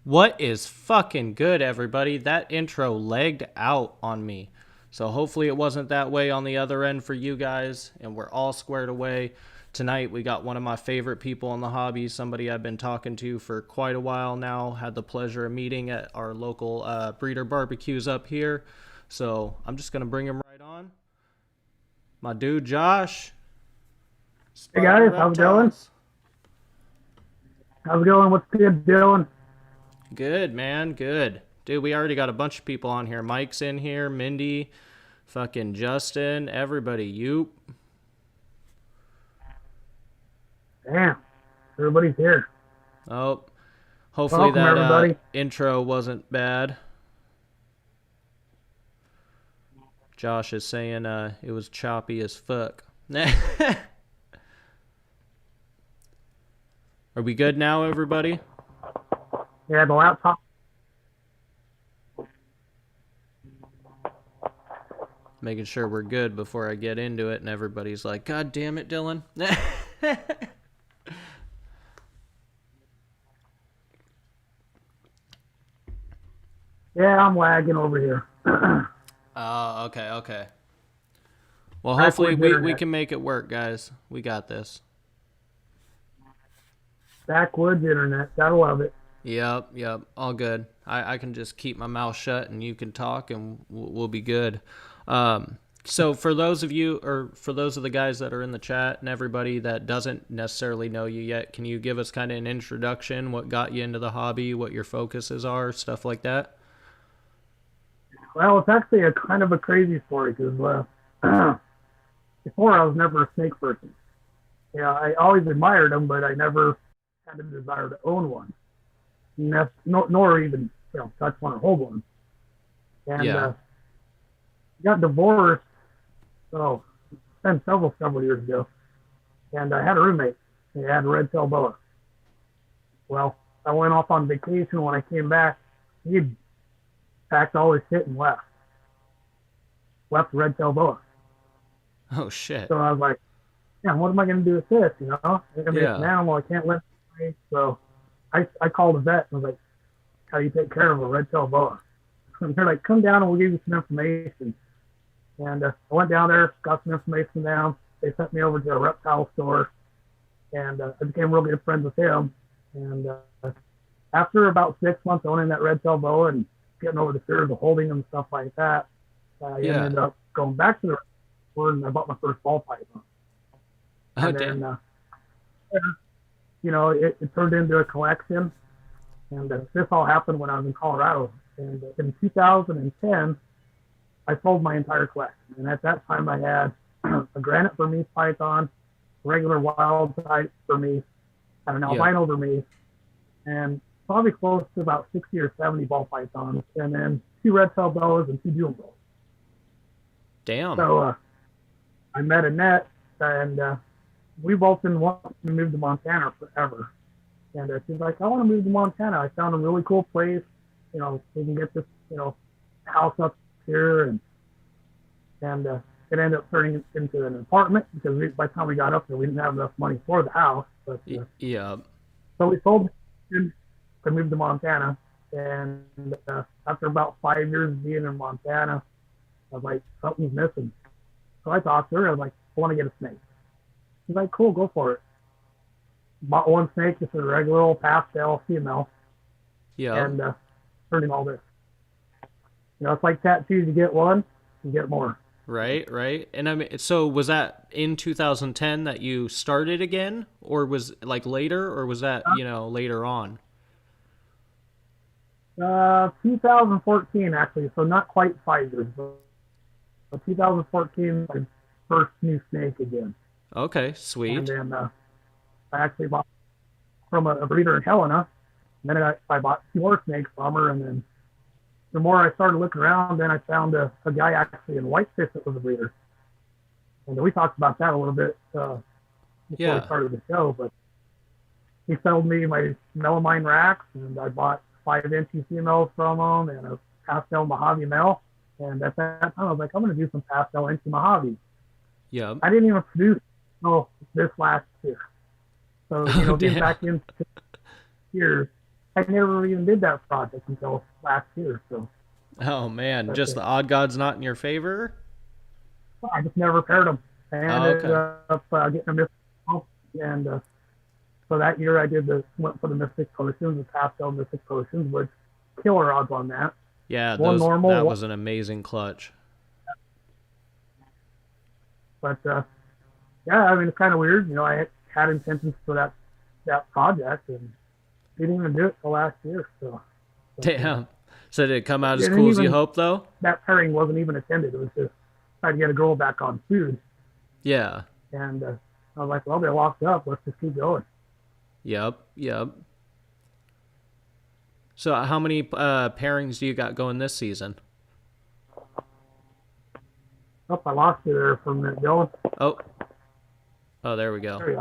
What is fucking good, everybody? That intro legged out on me. So hopefully it wasn't that way on the other end for you guys, and we're all squared away. Tonight we got one of my favorite people in the hobby, somebody I've been talking to for quite a while now. Had the pleasure of meeting at our local breeder barbecues up here. So I'm just going to bring him right on. My dude Josh. Hey Spartan guys, how's it going? Reptiles. How's it going? What's good, Dylan? Good, man. Good. Dude, we already got a bunch of people on here. Mike's in here, Mindy, fucking Justin, everybody. You. Damn, everybody's here. Oh, hopefully Welcome, that everybody. intro wasn't bad. Josh is saying it was choppy as fuck. Are we good now, everybody? Yeah, the laptop. Making sure we're good before I get into it, and everybody's like, God damn it, Dylan. Yeah, I'm lagging over here. Oh, okay, okay. Well, hopefully Backwards we internet. can make it work, guys. We got this. Backwoods internet. Gotta love it. Yep, yep. All good. I can just keep my mouth shut and you can talk and we'll be good. So for those of you, or for those of the guys that are in the chat and everybody that doesn't necessarily know you yet, can you give us kind of an introduction? What got you into the hobby? What your focuses are? Stuff like that? Well, it's actually a kind of a crazy story because before I was never a snake person. Yeah, I always admired them, but I never had a desire to own one, nor even touch one or hold one. And Yeah. got divorced. Oh, it's been several years ago. And I had a roommate. He had a red-tailed boa. Well, I went off on vacation. When I came back, he'd packed all his shit and left the red-tailed boa. Oh, shit. So I was like, yeah, what am I going to do with this? I mean, it's an Yeah. animal. I can't let it. So I called a vet and was like, how do you take care of a red-tailed boa? And they're like, come down and we'll give you some information. And I went down there, got some information down. They sent me over to a reptile store, and I became real good friends with him. And after about 6 months owning that red-tailed boa and getting over the fear of the holding and stuff like that, I Yeah. ended up going back to the store and I bought my first ball python. Oh, And damn. then, it turned into a collection. And this all happened when I was in Colorado. And in 2010, I sold my entire collection. And at that time, I had a granite Burmese python, regular wild type Burmese, and an Yep. albino Burmese, and probably close to about 60 or 70 ball pythons, and then two red-tailed boas and two dune bulls. Damn. So I met Annette, and we both been wanting to move to Montana forever. And she's like, I want to move to Montana. I found a really cool place. We can get this, house up here. And it ended up turning into an apartment because by the time we got up there, we didn't have enough money for the house. But Yeah. so we sold and moved to Montana. And after about 5 years of being in Montana, I was like, something's missing. So I talked to her. I was like, I want to get a snake. She's like, cool, go for it. Bought one snake, just a regular old pastel female, Yeah. and turned in all this. It's like tattoos. You get one, you get more. Right, right. And I mean, so was that in 2010 that you started again, or was like later, or was that, later on? 2014, actually, so not quite 5 years, but 2014, my first new snake again. Okay, And sweet. then I actually bought from a breeder in Helena. And then I bought two more snakes from her. And then the more I started looking around, then I found a guy actually in Whitefish that was a breeder. And we talked about that a little bit before we Yeah. started the show. But he sold me my melamine racks, and I bought 5 inch females from him and a pastel Mojave male. And at that time, I was like, I'm going to do some pastel inch Mojave. Yeah. I didn't even produce this last year. So, Oh, being damn. back in years, I never even did that project until last year. So, Oh man, but just the odd god's not in your favor? I just never paired them. I Oh, ended okay. up getting a Mystic, and so that year I went for the Mystic Potions, the pastel Mystic Potions, which killer odds on that. Yeah, One those normal, that one, was an amazing clutch. but yeah, I mean it's kind of weird. I had intentions for that project and didn't even do it till last year. So, but Damn. So did it come out as and cool as you even hoped though? that pairing wasn't even intended. It was just trying to get a girl back on food, Yeah. and I was like, well, they're locked up. Let's just keep going. Yep. Yep. So how many pairings do you got going this season? Oh, I lost you there for a minute, Dylan. Oh. Oh, there we go. There you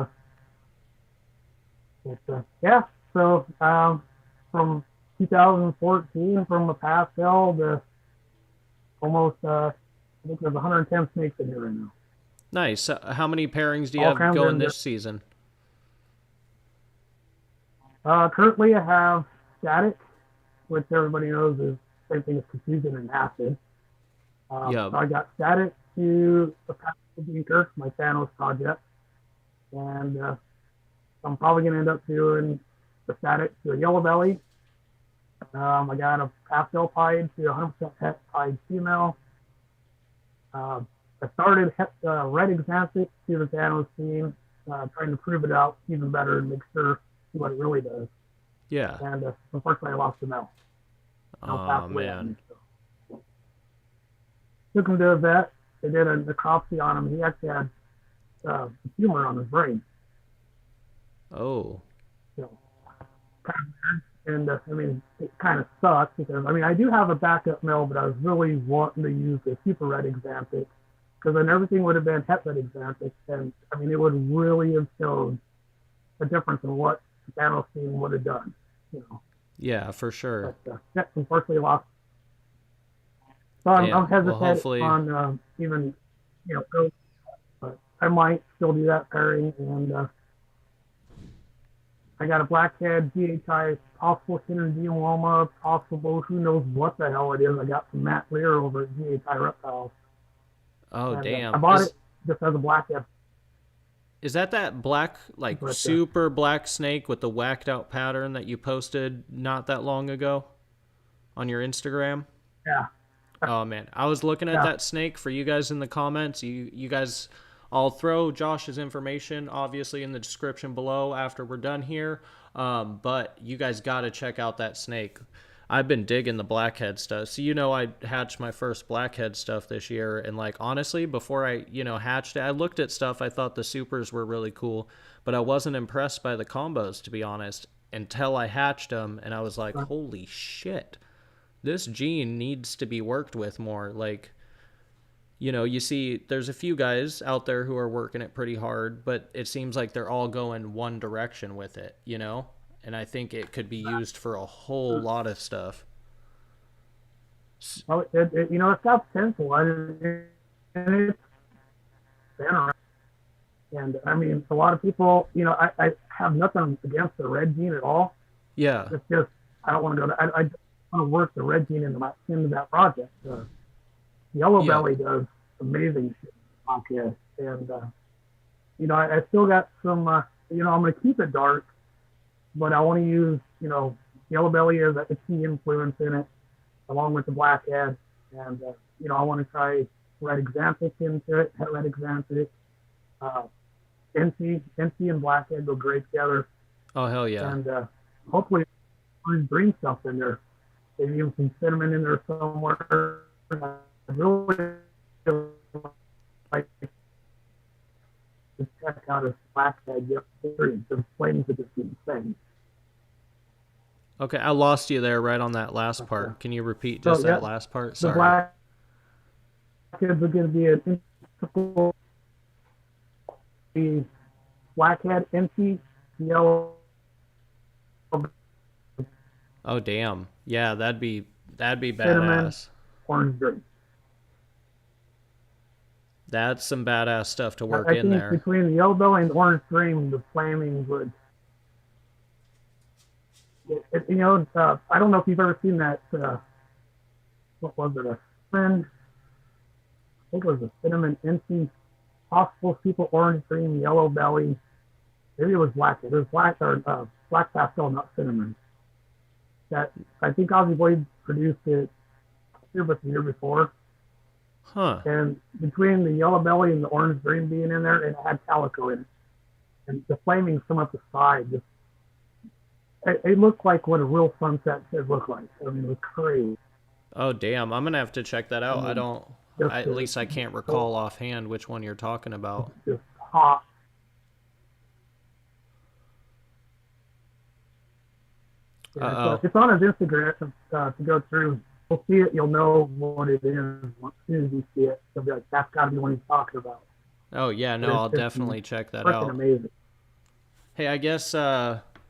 go. But, yeah, so from 2014, from a pastel to almost, I think there's 110 snakes in here right now. Nice. How many pairings do you All have kinds going of. this season? Currently, I have static, which everybody knows is the same thing as confusion and acid. Yep. So I got static to the pastel beaker, my Thanos project, and I'm probably going to end up doing the static to a yellow belly. I got a pastel pied to 100% het pied female. I started red exanthic to the Thanos team, trying to prove it out even better and make sure see what it really does. Yeah. And unfortunately, I lost the Mel. Mel Oh passed away at man. me. So. Took him to a vet. They did a necropsy on him. He actually had a tumor on his brain. Oh. So, and I mean, it kind of sucks because I do have a backup mill, but I was really wanting to use the super red exanthic because then everything would have been het red exanthic, and I mean, it would really have shown a difference in what the Thanos team would have done. You know, Yeah, for sure. but yeah, unfortunately lost. So I'm Damn. Well, hesitant hopefully. on even go, but I might still do that pairing, and I got a blackhead, GHI, possible synergioma, possible who knows what the hell it is. I got from Matt Lear over at GHI Reptiles, Oh and I damn. bought it just as a blackhead. Is that black, like But super black snake with the whacked out pattern that you posted not that long ago on your Instagram? yeah, Oh man, I was looking at yeah, that snake for you guys in the comments. You guys, I'll throw Josh's information obviously in the description below after we're done here. But you guys got to check out that snake. I've been digging the blackhead stuff. So I hatched my first blackhead stuff this year, and like honestly, before I hatched it, I looked at stuff. I thought the supers were really cool, but I wasn't impressed by the combos to be honest until I hatched them, and I was like, holy shit, this gene needs to be worked with more. Like, you see there's a few guys out there who are working it pretty hard, but it seems like they're all going one direction with it. And I think it could be used for a whole lot of stuff. well, it's got potential, and it's been around. And I mean, a lot of people, I have nothing against the red gene at all. Yeah. It's just I don't want to go. I just want to work the red gene into that project. Yellow Yep. belly does amazing shit on kids, and I still got some. I'm going to keep it dark, but I want to use yellow belly as a key influence in it, along with the blackhead, and I want to try red exanthic into it, red exanthic. Uh, NC and blackhead go great together, Oh hell yeah. and hopefully bring stuff in there. Maybe even some cinnamon in there somewhere. I really like to check out a blackhead experience. The flames are just insane. Okay, I lost you there right on that last part. Can you repeat So just yeah, that last part? the Sorry. blackheads are going to be an typical blackhead, NC, yellow. Oh damn. Yeah, that'd be Cinnamon, badass. orange green. That's some badass stuff to work I in think there. between the yellow belly and the orange green, the flaming would I don't know if you've ever seen that. What was it? A cinnamon? I think it was a cinnamon instant, possible super orange cream, yellow belly. Maybe it was black. It was black or black pastel, not cinnamon. That I think Ozzy Boyd produced it year, but the year before. Huh. And between the yellow belly and the orange green being in there, and it had calico in it, and the flaming some up the side, just it looked like what a real sunset should look like. I mean, it was crazy. Oh, damn. I'm going to have to check that I out. mean, At least I can't recall offhand which one you're talking about. just hot. Yeah, Uh-oh. it's on his Instagram to go through. You'll see it. You'll know what it is as soon as you see it. You'll be like, that's got to be what he's talking about. Oh, yeah, no, I'll definitely check that Freaking out. amazing. Hey, I guess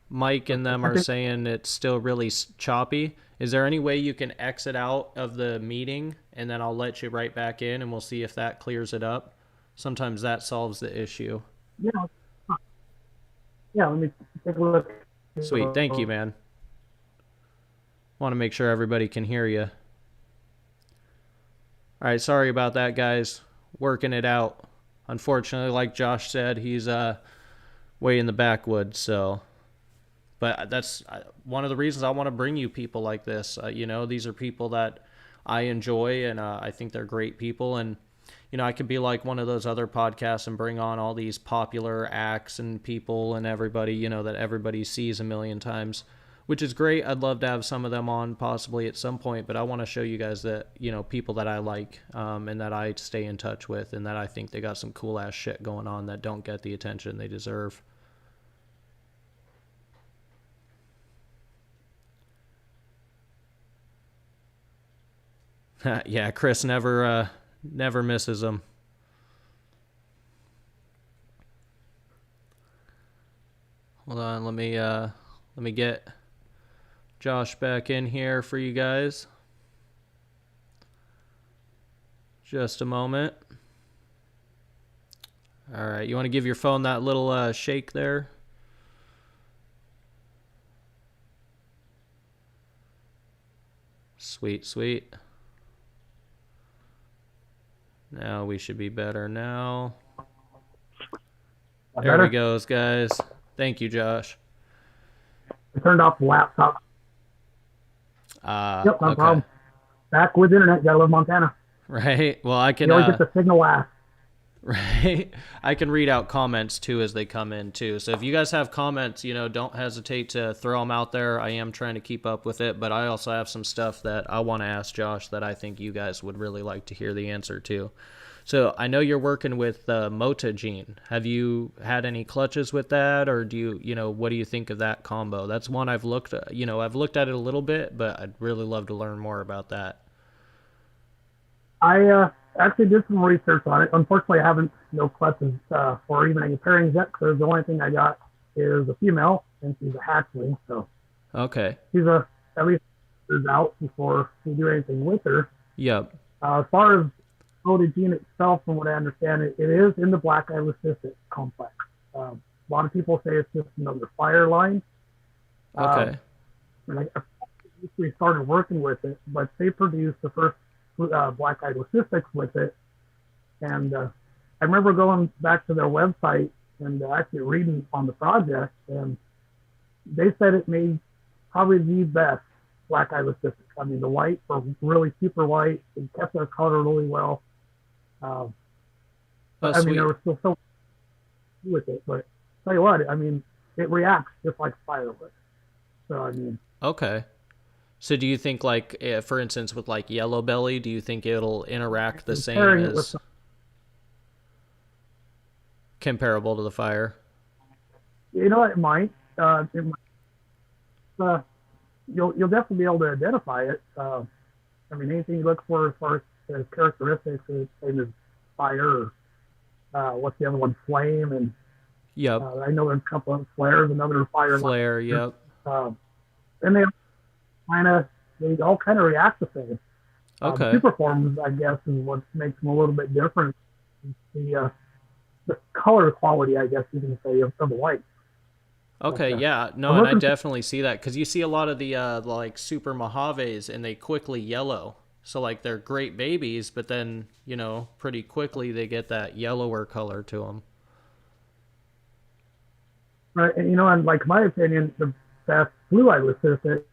Mike and them are saying it's still really choppy. Is there any way you can exit out of the meeting and then I'll let you right back in and we'll see if that clears it up? Sometimes that solves the issue. Yeah. Yeah, let me take a look. Sweet. Thank you, man. Want to make sure everybody can hear you. All right, sorry about that, guys. Working it out. Unfortunately, like Josh said, he's way in the backwoods, so... But that's one of the reasons I want to bring you people like this. These are people that I enjoy, and I think they're great people. And, I could be like one of those other podcasts and bring on all these popular acts and people and everybody, that everybody sees a million times, which is great. I'd love to have some of them on possibly at some point, but I want to show you guys that, people that I like and that I stay in touch with and that I think they got some cool-ass shit going on that don't get the attention they deserve. Yeah, Chris never misses them. Hold on, let me get Josh back in here for you guys. Just a moment. All right, you want to give your phone that little shake there? Sweet, sweet. Now we should be better now. There we goes, guys. Thank you, Josh. I turned off the laptop. Yep, no problem. Back with internet, gotta love Montana. Right. Well, I can. You always get the signal last. Right. I can read out comments too as they come in too. So if you guys have comments, don't hesitate to throw them out there. I am trying to keep up with it, but I also have some stuff that I want to ask Josh that I think you guys would really like to hear the answer to. So I know you're working with Mota Gene. Have you had any clutches with that, or do you, what do you think of that combo? That's one I've looked at, I've looked at it a little bit, but I'd really love to learn more about that. I actually did some research on it. Unfortunately, I haven't no clutches or even any pairings yet, because the only thing I got is a female, and she's a hatchling. So okay, she's at least out before we do anything with her. Yep. As far as Mota Gene itself, from what I understand, it is in the black eye leucistic complex. A lot of people say it's just another fire line. Okay. And I recently started working with it, but they produced the first black-eyed leucistics with it, and I remember going back to their website and actually reading on the project, and they said it made probably the best black-eyed leucistics. I mean, the white were really super white. It kept their color really well. I mean, there was still so with it, but tell you what, I mean, it reacts just like firewood. So I mean, okay. So do you think, like, for instance, with like yellow belly, do you think it'll interact the same as comparable to the fire? It might. You'll definitely be able to identify it. I mean, anything you look for as far as characteristics, is the same as fire. Or, what's the other one? Flame, and yep. I know there's a couple of flares, another fire. Flare, yep. And they all kind of react the same. Okay. Super forms, I guess, is what makes them a little bit different. The color quality, I guess you can say, of the white. But Okay, yeah, no, I'm and I looking for, definitely see that because you see a lot of the like super Mojaves and they quickly yellow. So like they're great babies, but then pretty quickly they get that yellower color to them. right, and and like my opinion, the best blue eye assistant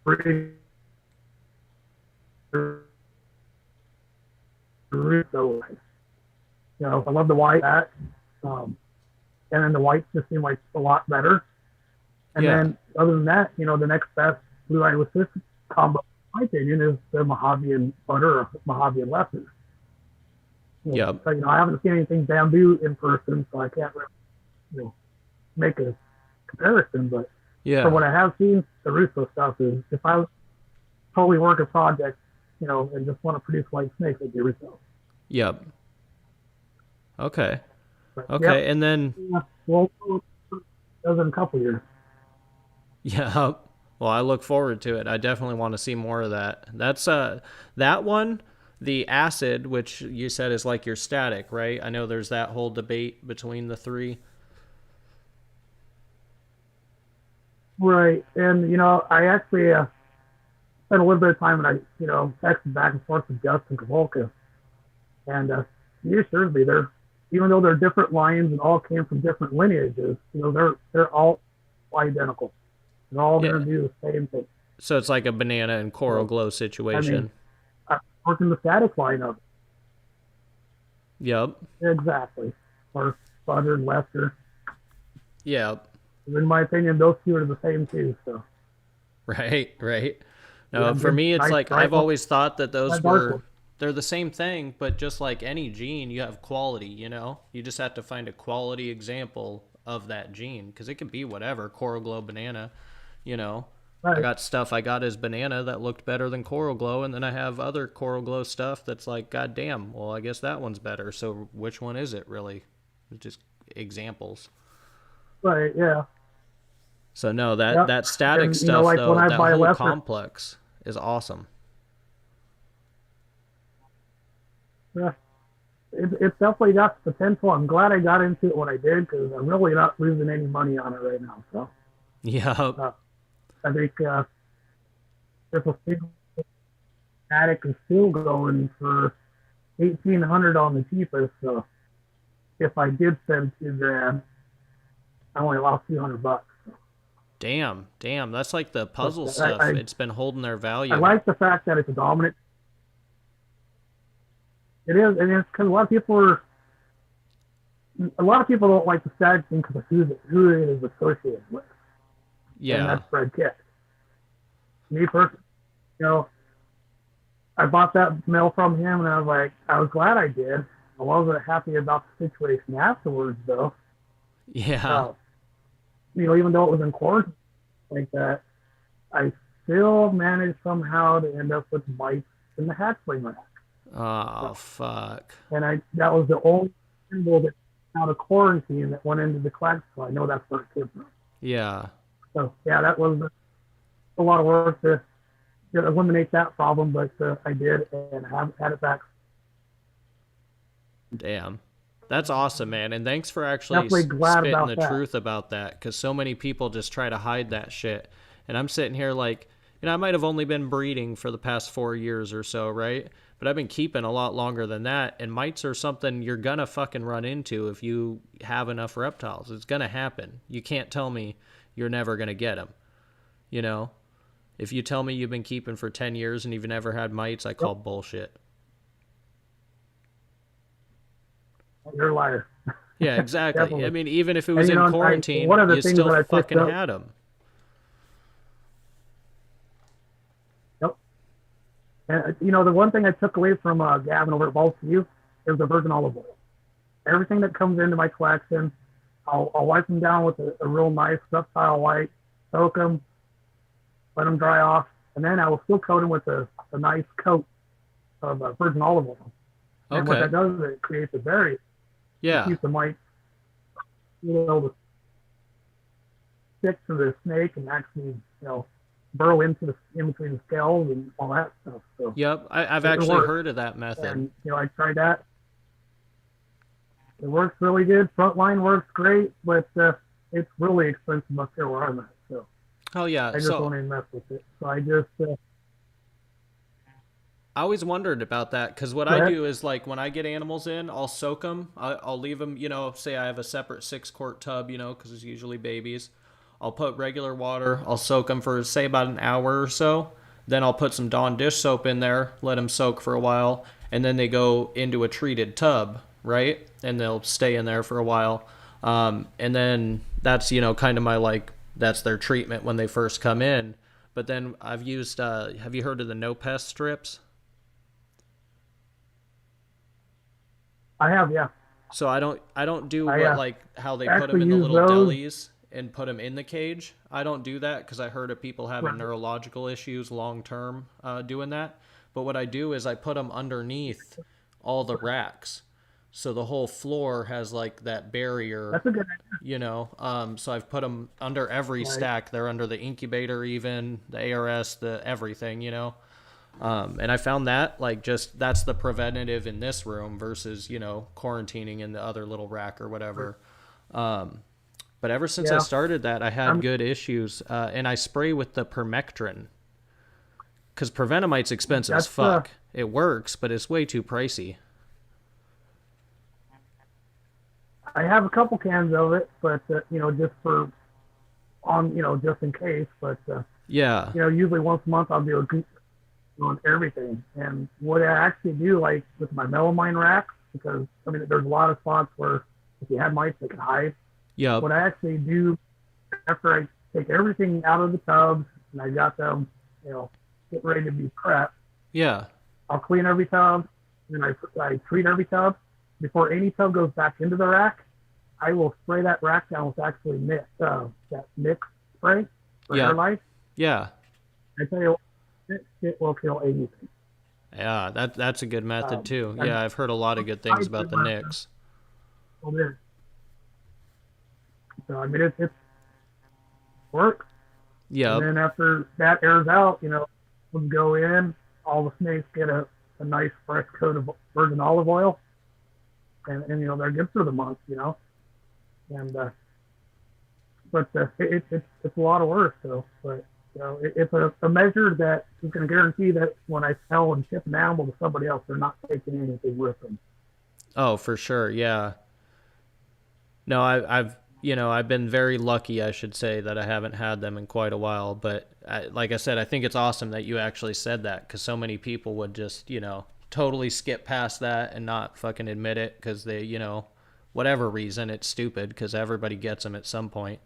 breeds so I love the white hat, and then the whites just seem like a lot better. And Yeah, then other than that, the next best blue eye assistant combo, in my opinion, is the Mojave and butter or Mojave and lesser. yep, So, I haven't seen anything bamboo in person, so I can't really, make a comparison. But for yeah, what I have seen, the Russo stuff is, if I totally work a project, and just want to produce white snakes, I'd do Russo. yep. Okay, But yep, okay, and then yeah, we'll does in a couple years. yeah. Well, I look forward to it. I definitely want to see more of that. That's that one, the acid, which you said is like your static, right? I know there's that whole debate between the three. Right, and I actually spent a little bit of time, and I texted back and forth with Justin Kavolka, and he assures me even though they're different lions and all came from different lineages, they're all identical. They're all Yeah. going to do the same thing. So it's like a banana and coral So glow I mean, situation. I worked in the static lineup Yep. exactly, or Butter and Lester. Yep. In my opinion, those two are the same too. So Right. Right. yeah, No, for good, me, it's nice like bright I've one, always thought that those dark were one. they're the same thing, but just like any gene, you have quality. You just have to find a quality example of that gene because it can be whatever coral glow banana. You know, I Right, got stuff I got as banana that looked better than coral glow, and then I have other coral glow stuff that's like, god damn, well, I guess that one's better. So which one is it really? It's just examples. right, yeah, So no, that yep. that static And stuff like when though, I that buy a whole Lester, complex is awesome. yeah, it's definitely got potential. I'm glad I got into it when I did because I'm really not losing any money on it right now. So Yep. uh, I think if a single attic is still going for 1,800 on the cheapest, so if I did spend 2 grand, I only lost $200. Damn, damn. That's like the But puzzle I, stuff. I It's been holding their I value. like the fact that it's a dominant. It is, and it's because a lot of people don't like the stag thing because of who it is associated with, and Yeah. that's Fred Kitt. Me personally, you know, I bought that mail from him, and I was glad I did. I wasn't happy about the situation afterwards, though. Yeah. Uh, even though it was in quarantine like that, I still managed somehow to end up with mites in the hatchling rack. Oh, So, fuck. and that was the only symbol that out of quarantine that went into the collection. So I know that's where it came from. Yeah. So yeah, that was a lot of work to eliminate that problem, but I did and have had it back. Damn. That's awesome, man. And thanks for actually Definitely glad spitting about the that. truth about that because so many people just try to hide that shit. And I'm sitting here like, I might have only been breeding for the past 4 years or so, right? But I've been keeping a lot longer than that. And mites are something you're going to fucking run into if you have enough reptiles. It's going to happen. You can't tell me you're never going to get them. You know? If you tell me you've been keeping for 10 years and you've never had mites, I Yep, call bullshit. you're a liar. Yeah, exactly. I Definitely. mean, even if it And was in one quarantine, of the you things still that I picked fucking up. had them. Yep. And the one thing I took away from Gavin over at Balls to You is the virgin olive oil. Everything that comes into my collection, I'll wipe them down with a real nice reptile white, soak them, let them dry off, and then I will still coat them with a nice coat of virgin olive oil. And what Okay. that does is it creates a barrier to Yeah. keep the mites, to stick to the snake and actually, burrow in between the scales and all that stuff. So Yep. I've it actually works. heard of that method. And I tried that. It works really good. Frontline works great, but it's really expensive up here where I'm at. So Oh yeah. I just So don't even mess with it. So I just I always wondered about that because what go I ahead. do is like when I get animals in, I'll soak them. I'll leave them, say I have a separate 6 quart tub, because it's usually babies. I'll put regular water. I'll soak them for, say, about an hour or so. Then I'll put some Dawn dish soap in there, let them soak for a while. And then they go into a treated tub, right? And they'll stay in there for a while. And then that's, kind of my like, that's their treatment when they first come in. But then I've used, have you heard of the no pest strips? I have, yeah. So I don't do I what like how they put them actually in the use little those. delis and put them in the cage. I don't do that because I heard of people having Right. neurological issues long term doing that. But what I do is I put them underneath all the racks, so the whole floor has like that barrier. That's a good So I've put them under every idea. Right. stack. They're under the incubator, even the ARS, the everything. And I found that like just that's the preventative in this room versus quarantining in the other little rack or whatever. But ever since I Yeah. started that, I had I'm good issues, and I spray with the permectin because Prevenamite's expensive as that's fuck. It works, but it's way too pricey. I have a couple cans of it, but just for on just in case. But Yeah, usually once a month I'll do a goop on everything. And what I actually do, like with my melamine racks, because I mean there's a lot of spots where if you have mice they can hide. yep, What I actually do after I take everything out of the tubs and I got them, getting ready to be prepped, yeah, I'll clean every tub and I treat every tub. Before any tub goes back into the rack, I will spray that rack down with actually that mix spray for air yep, life. yeah, I tell you, it will kill anything. yeah. That's a good method too. And Yeah, I've heard a lot of good I things about did the Nicks. this. So I mean, it's work. And Yep, then after that airs out, we'll go in. All the snakes get a nice fresh coat of virgin olive oil, and they're good for the month. And but it's a lot of work. So, but it's a measure that is going to guarantee that when I sell and ship an animal to somebody else, they're not taking anything with them. oh, for sure. Yeah. No, I've been very lucky, I should say, that I haven't had them in quite a while. But like I said, I think it's awesome that you actually said that because so many people would just, totally skip past that and not fucking admit it because they, whatever reason, it's stupid because everybody gets them at some point.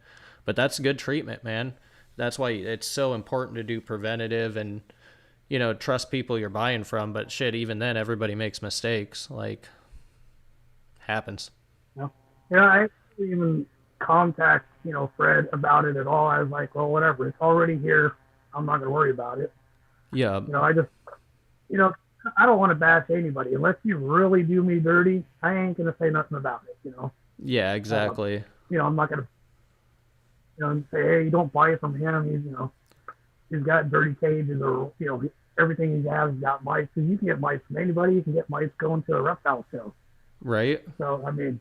But that's good treatment, man. That's why it's so important to do preventative and, trust people you're buying from. But shit, even then, everybody makes mistakes. Like, happens. I didn't even contact Fred about it at all. I was like, well, whatever, it's already here. I'm not gonna worry about it. Yeah. I just you know I don't want to bash anybody unless you really do me dirty. I ain't gonna say nothing about it. Yeah, Um, exactly. I'm not gonna say, hey, you don't buy it from him. He's got dirty cages, or everything he has got mice. Because you can get mice from anybody. You can get mice going to a reptile show. Right? So I mean,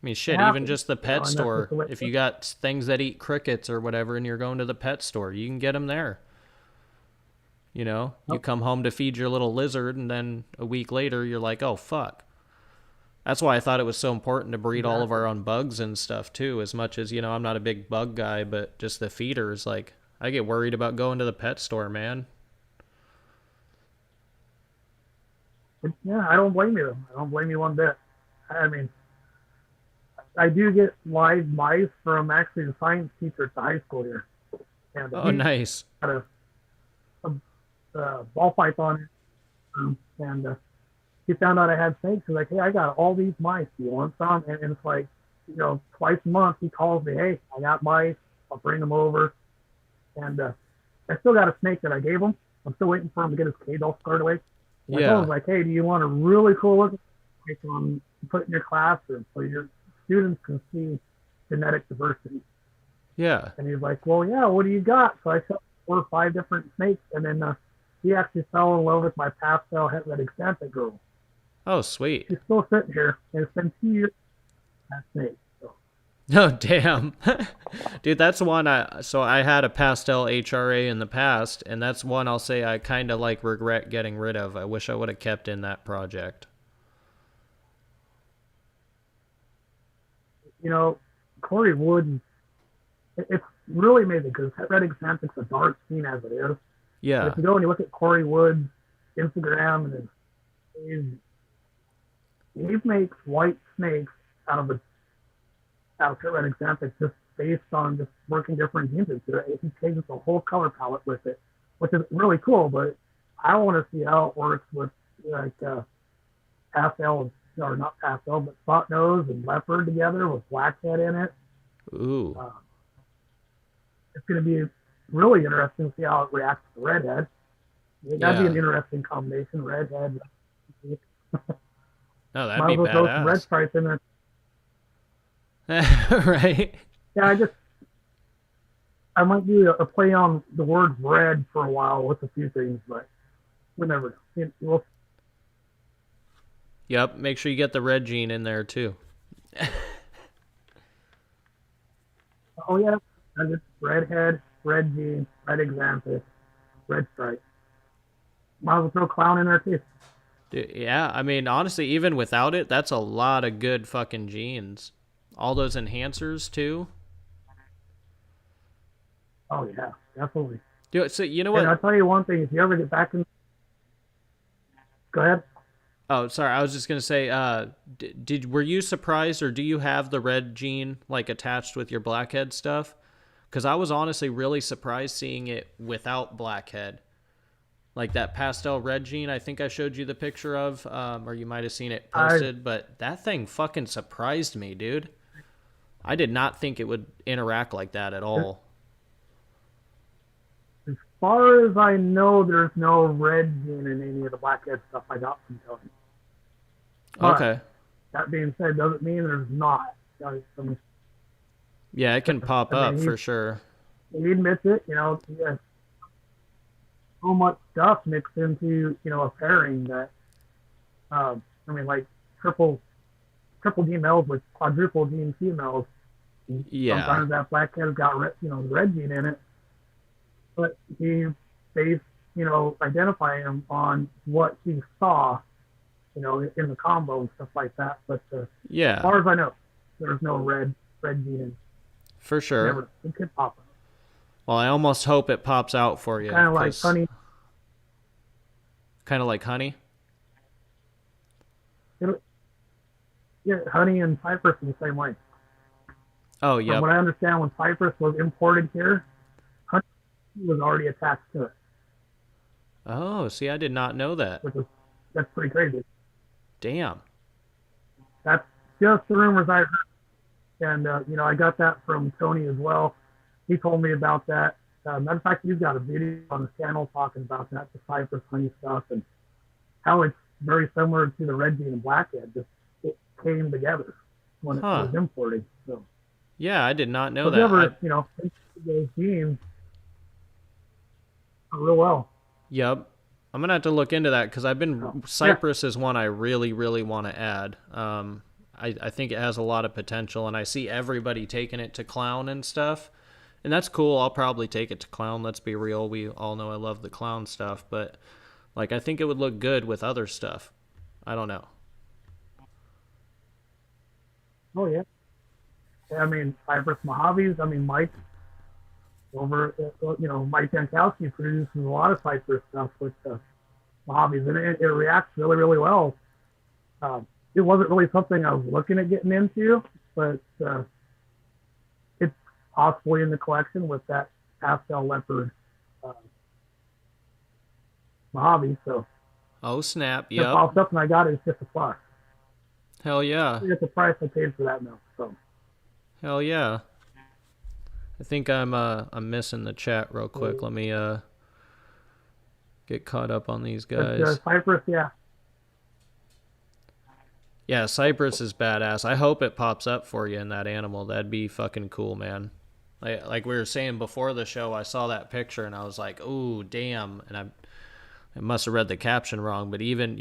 I mean, it shit, even happens. just the pet And that's just store. the way If it you is. got things that eat crickets or whatever and you're going to the pet store, you can get them there. You Yep. come home to feed your little lizard, and then a week later, you're like, oh, fuck. That's why I thought it was so important to breed all of Exactly. our own bugs and stuff, too. As much as, I'm not a big bug guy, but just the feeders, like, I get worried about going to the pet store, man. Yeah, I don't blame you. I don't blame you one bit. I mean, I do get live mice from actually the science teacher at the high school here, and Oh, he nice. had a ball python, and he found out I had snakes. He's like, hey, I got all these mice. Do you want some? And it's like, twice a month he calls me, hey, I got mice. I'll bring them over, and I still got a snake that I gave him. I'm still waiting for him to get his cage all squared away. And I told him, Yeah. like, hey, do you want a really cool looking snake on put in your classroom so your students can see genetic diversity? Yeah. And he's like, well, yeah, what do you got? So I showed him 4 or 5 different snakes, and then he actually fell in love with my pastel headlight exanta girl. Oh, sweet. She's still sitting here, and it's been 2 years that snake. So, Oh, damn. Dude, that's one I had a pastel HRA in the past, and that's one I'll say I kind of like regret getting rid of. I wish I would have kept in that project. you know, Corey Wood, it's really amazing because Red Exantic's a dark scene as it is. But Yeah. if you go and you look at Corey Wood's Instagram and he makes white snakes out of the out of Red Exantic just based on just working different genes into it. He changes the whole color palette with it, which is really cool. But I want to see how it works with like pastel or not pastel, but spot nose and leopard together with blackhead in it. Ooh. Uh, it's going to be really interesting to see how it reacts to redhead. That'd be an Yeah. interesting combination, redhead. No, that'd Might be as well throw some red badass. stripes in there. Right? Yeah, I might do a play on the word red for a while with a few things, but we never know. We'll, Yep. Make sure you get the red gene in there too. oh yeah, I just redhead, red jeans, red example, red stripe. Might as well throw clown in there too. Yeah, I mean, honestly, even without it, that's a lot of good fucking genes. All those enhancers too. Oh yeah, definitely. Dude, so you know And I'll what? tell you one thing: if you ever get back in, go ahead. Oh, sorry. I was just gonna say, did were you surprised, or do you have the red gene like attached with your blackhead stuff? Because I was honestly really surprised seeing it without blackhead, like that pastel red gene. I think I showed you the picture of, or you might have seen it I, posted. But that thing fucking surprised me, dude. I did not think it would interact like that at all. as far as I know, there's no red gene in any of the blackhead stuff I got from Tony. But Okay. that being said, doesn't mean there's not. Yeah, it can pop I up mean, for sure. he admits it. He has so much stuff mixed into a pairing that I mean, like triple gene males with quadruple gene females. Yeah. Sometimes that blackhead's got the red gene in it, but he based identifying them on what he saw in the combo and stuff like that. But as Yeah, far as I know, there's no red gene in. for sure. Never, it could pop up. Well, I almost hope it pops out for you, Kind of like because honey. kind of like honey. It, yeah, honey and cypress in the same way. Oh, From yep. what I understand, when cypress was imported here, honey was already attached to it, Oh, see, I did not know that. which is that's pretty crazy. Damn. That's just the rumors I heard, and I got that from Tony as well. He told me about that. Matter of fact, he's got a video on his channel talking about that, the cypress honey stuff, and how it's very similar to the red gene and blackhead. Just it came together when it Huh. was imported. So, Yeah, I did not know if you that. ever think those genes real well. Yep. I'm gonna have to look into that because I've been Yeah, Cypress is one I really, really want to add. I think it has a lot of potential, and I see everybody taking it to clown and stuff, and that's cool. I'll probably take it to clown. Let's be real. We all know I love the clown stuff, but like I think it would look good with other stuff. I don't know. oh yeah. I mean, cypress Mojaves. I mean, Mike over, Mike Jankowski produces a lot of cypress stuff with the Mojaves, and it reacts really, really well. It wasn't really something I was looking at getting into, but it's possibly in the collection with that pastel leopard uh, Mojave. So Oh snap! if it Yep. pops up and I got it, it's just a plus. Hell yeah! It's the price I paid for that now. So, Hell yeah! I think I'm missing the chat real quick. Let me get caught up on these but guys. cypress, yeah. Yeah, Cypress is badass. I hope it pops up for you in that animal. That'd be fucking cool, man. Like we were saying before the show, I saw that picture and I was like, "Ooh, damn!" And I must have read the caption wrong, but even,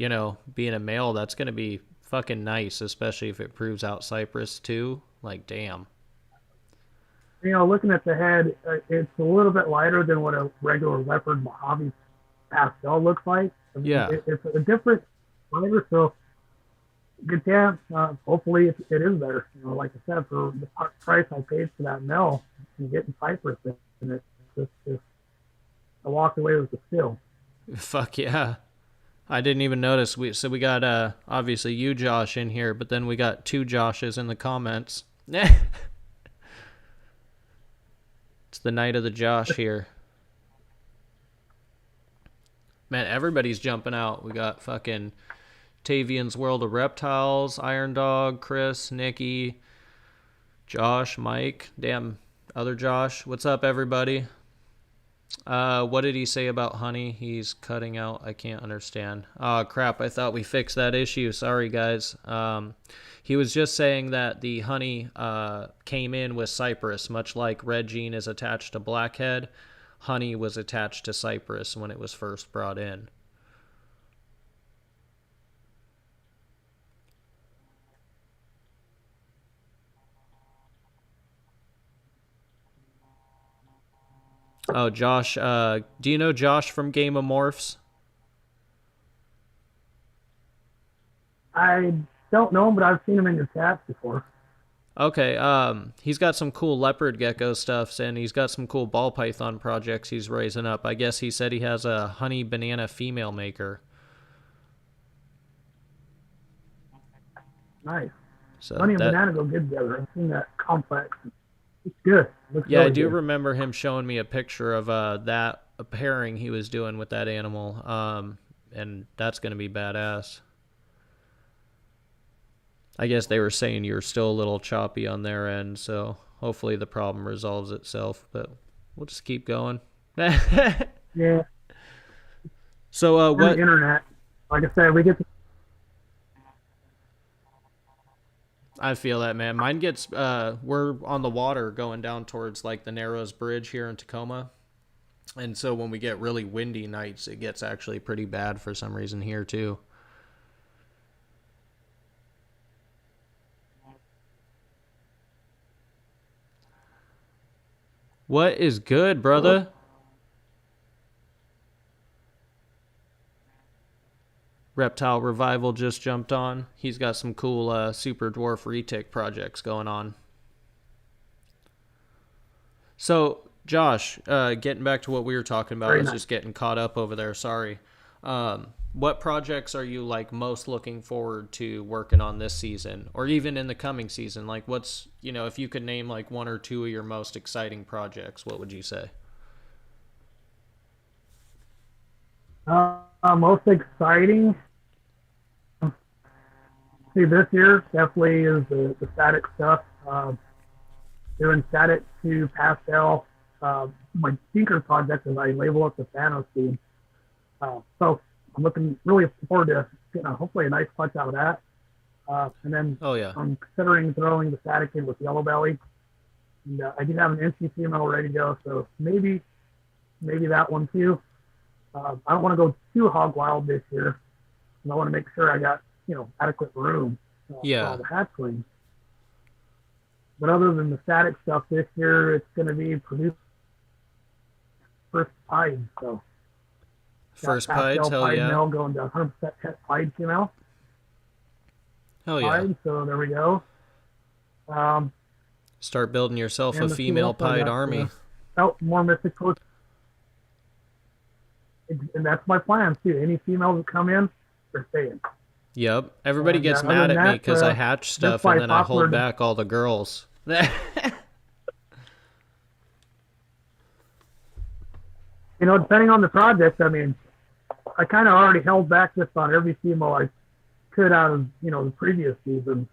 being a male, that's going to be fucking nice, especially if it proves out Cypress too. Like, damn. Looking at the head, it's a little bit lighter than what a regular leopard Mojave pastel looks like. I mean, Yeah. it's a different fiber, so good chance. Hopefully, it is better. Like I said, for the price I paid for that male and getting Cypress in it, just I walked away with the steal. Fuck yeah. I didn't even notice. We got obviously you, Josh, in here, but then we got two Joshes in the comments. It's the night of the Josh here. Man, everybody's jumping out. We got fucking Tavian's World of Reptiles, Iron Dog, Chris, Nikki, Josh, Mike. Damn, other Josh. What's up, everybody? What did he say about honey? He's cutting out. I can't understand. Oh, crap. I thought we fixed that issue. Sorry, guys. He was just saying that the honey came in with Cypress, much like Red Gene is attached to Blackhead. Honey was attached to Cypress when it was first brought in. Oh, Josh. Do you know Josh from Game of Morphs? I don't know him, but I've seen him in your chats before. Okay, he's got some cool leopard gecko stuffs, and he's got some cool ball python projects he's raising up. I guess he said he has a honey banana female maker. Nice. So Honey and banana go good together. I've seen that complex. It's good. Looks yeah, really I do good. remember him showing me a picture of that a pairing he was doing with that animal, and that's going to be badass. I guess they were saying you're still a little choppy on their end, so hopefully the problem resolves itself, but we'll just keep going. Yeah. So what the internet. Like I said, we get to I feel that, man. Mine gets we're on the water going down towards like the Narrows Bridge here in Tacoma. And so when we get really windy nights, it gets actually pretty bad for some reason here too. What is good, brother? Reptile Revival just jumped on. He's got some cool super dwarf retic projects going on. So, Josh, getting back to what we were talking about, I was just getting caught up over there. Sorry. What projects are you like most looking forward to working on this season, or even in the coming season? Like, what's if you could name like one or two of your most exciting projects, what would you say? most exciting. See, this year definitely is the static stuff. Doing static to pastel. My tinker project is I label up the Thanos theme. So I'm looking really forward to getting hopefully a nice punch out of that. And then I'm considering throwing the static in with yellow belly. And I do have an NC female ready to go, so maybe that one too. I don't want to go too hog wild this year. And I want to make sure I got adequate room for all the hatchlings. But other than the static stuff this year, it's going to be produced first pied. So first pied, hell yeah. Male going to 100% pied female. Hell yeah. Pied, so there we go. Start building yourself a female pied army. More mythical. And that's my plan too. Any females that come in, they're staying. Yep. Everybody gets mad at me because I hatch stuff and then I hold back all the girls. Depending on the project, I mean, I kind of already held back just on every female I could out of, the previous season.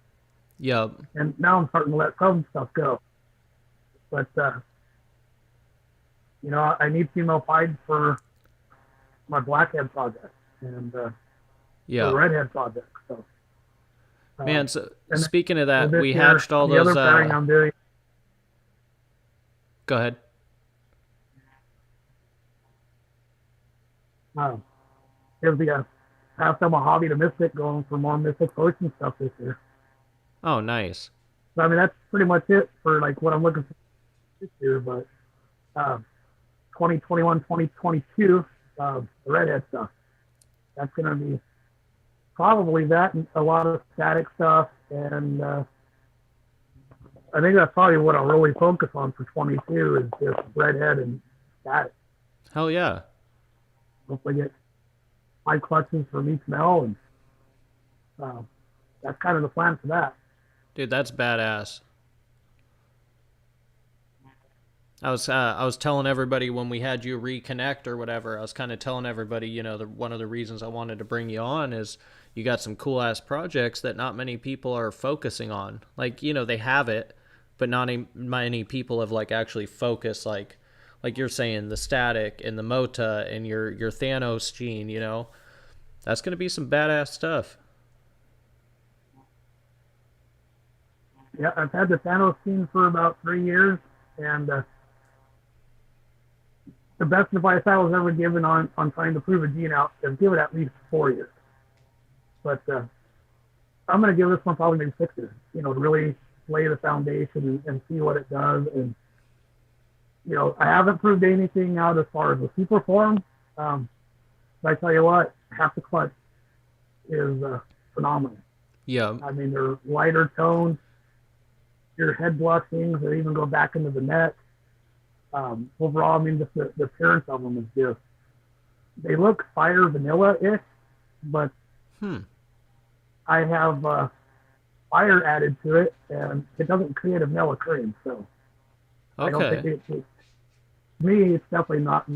Yep. And now I'm starting to let some stuff go. But, I need female pied for my blackhead project and the redhead project. So, man, so speaking of that, we hatched all those. The other pairing I'm doing. Go ahead. Gives the pass them a hobby to Mystic, going for more Mystic potion stuff this year. Oh, nice. So I mean, that's pretty much it for like what I'm looking for this year. But 2021, 2022, the redhead stuff. That's going to be probably that and a lot of static stuff. And I think that's probably what I'll really focus on for 22 is just redhead and static. Hell yeah. Hopefully get 5 clutches from each male. And that's kind of the plan for that. Dude, that's badass. I was telling everybody when we had you reconnect or whatever. I was kind of telling everybody, you know, one of the reasons I wanted to bring you on is you got some cool ass projects that not many people are focusing on. Like, you know, they have it, but not many people have like actually focused like you're saying the static and the Mota and your Thanos gene. You know, that's gonna be some badass stuff. Yeah, I've had the Thanos scene for about 3 years, and the best advice I was ever given on trying to prove a gene out is give it at least 4 years. But I'm going to give this one probably maybe 6 years, you know, to really lay the foundation and see what it does. And, you know, I haven't proved anything out as far as the super form. But I tell you what, half the clutch is phenomenal. Yeah. I mean, they're lighter tones, your head blushings, they even go back into the neck. Overall, I mean, just the appearance of them is just, they look fire vanilla-ish, but I have fire added to it, and it doesn't create a vanilla cream. So okay. I don't think to me, it's definitely not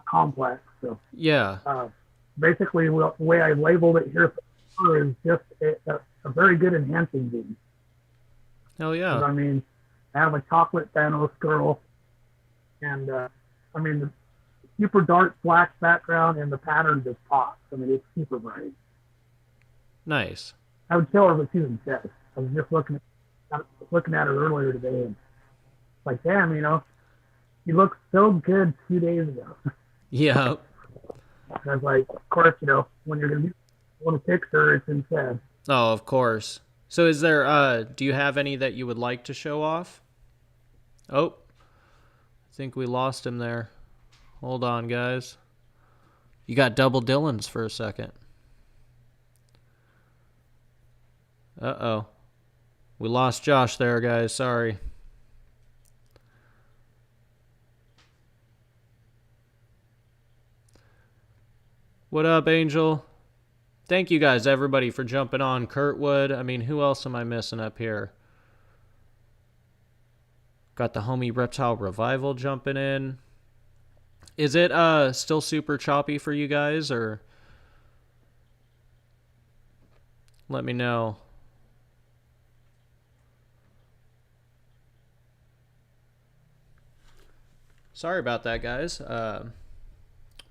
complex. So yeah. Basically, the way I labeled it here is just a very good enhancing gene. Hell yeah. I mean, I have a chocolate Thanos girl, and I mean, the super dark black background and the pattern just pops. I mean, it's super bright. Nice. I would tell her what she was dead. I was just looking at her earlier today, and like, damn, you know, you looked so good 2 days ago. Yeah. And I was like, of course, you know, when you're gonna want to fix her, it's instead. Oh, of course. So is there do you have any that you would like to show off? Oh, I think we lost him there. Hold on, guys. You got double Dylans for a second. Uh-oh. We lost Josh there, guys. Sorry. What up, Angel? Thank you guys, everybody, for jumping on. Kurtwood. I mean, who else am I missing up here? Got the homie Reptile Revival jumping in. Is it still super choppy for you guys, or let me know. Sorry about that, guys.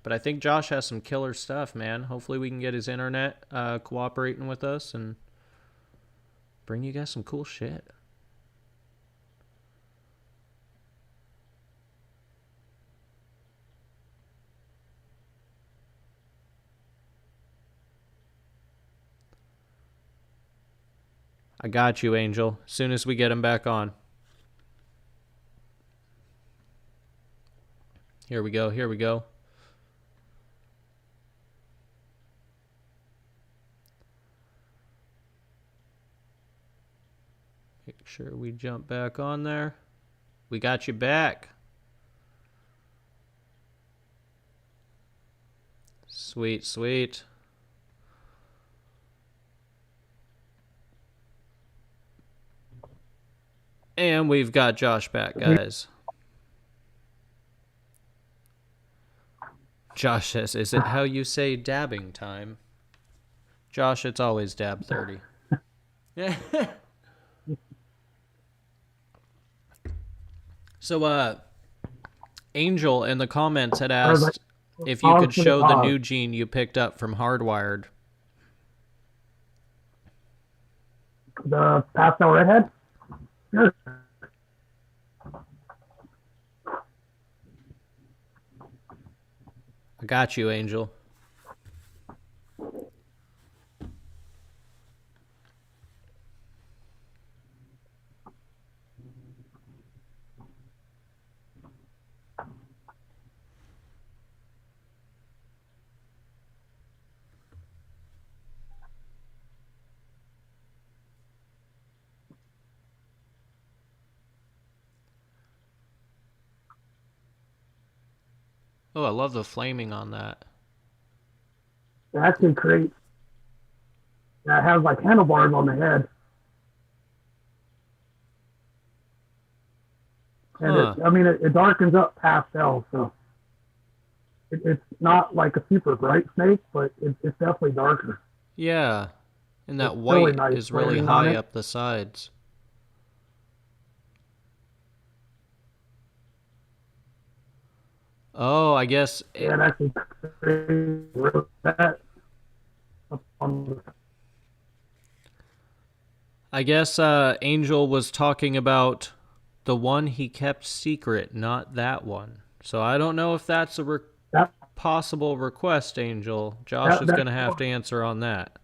But I think Josh has some killer stuff, man. Hopefully we can get his internet cooperating with us and bring you guys some cool shit. I got you, Angel. As soon as we get him back on. Here we go. Here we go. Make sure we jump back on there. We got you back. Sweet, sweet. And we've got Josh back, guys. Josh says, is it how you say dabbing time? Josh, it's always dab 30. So, Angel in the comments had asked if you could show the new gene you picked up from Hardwired. The pastel redhead? Sure. I got you, Angel. Oh, I love the flaming on that. It actually creates, it has like handlebars on the head. And Huh. it darkens up pastel. So it's not like a super bright snake, but it's definitely darker. Yeah. And It's that really white nice is really flaming on high it. up the sides. Oh, I guess Yeah, it actually creates that on the Angel was talking about the one he kept secret, not that one. So I don't know if that's a that possible request, Angel. Josh that is going that to have to answer on that.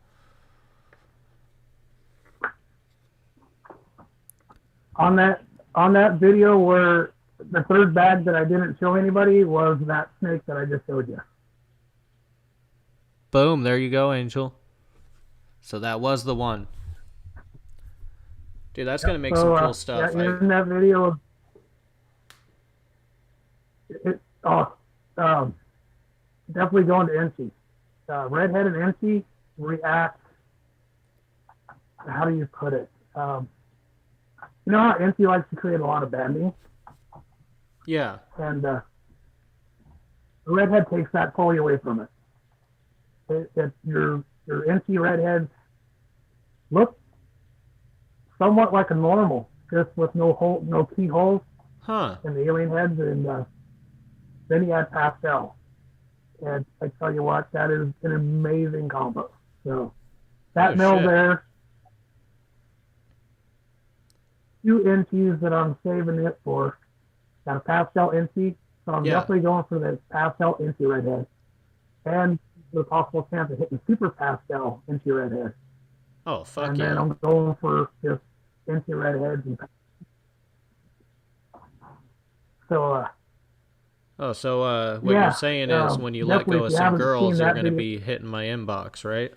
on that on that video where the third bag that I didn't show anybody was that snake that I just showed you. Boom, there you go, Angel. So that was the one. Dude, that's going to Yep. make some So cool yeah, stuff. in that video, it definitely going to NC. Redhead and NC react. How do you put it? You know how NC likes to create a lot of banding, Yeah. and the redhead takes that fully away from it. Your NC redheads look somewhat like a normal, just with no keyholes Huh. in the alien heads, and then you add pastel. And I tell you what, that is an amazing combo. So that Oh, male shit. there, two NCs that I'm saving it for. Got a pastel NC, so I'm Yeah. definitely going for the pastel NC redhead. And the possible chance of hitting super pastel NC redhead. Oh, fuck And then yeah. I'm going for just NC redheads. So, Oh, so what you're yeah, saying is when you let definitely go if of you some haven't seen girls, you're that going to video, be hitting my inbox, right?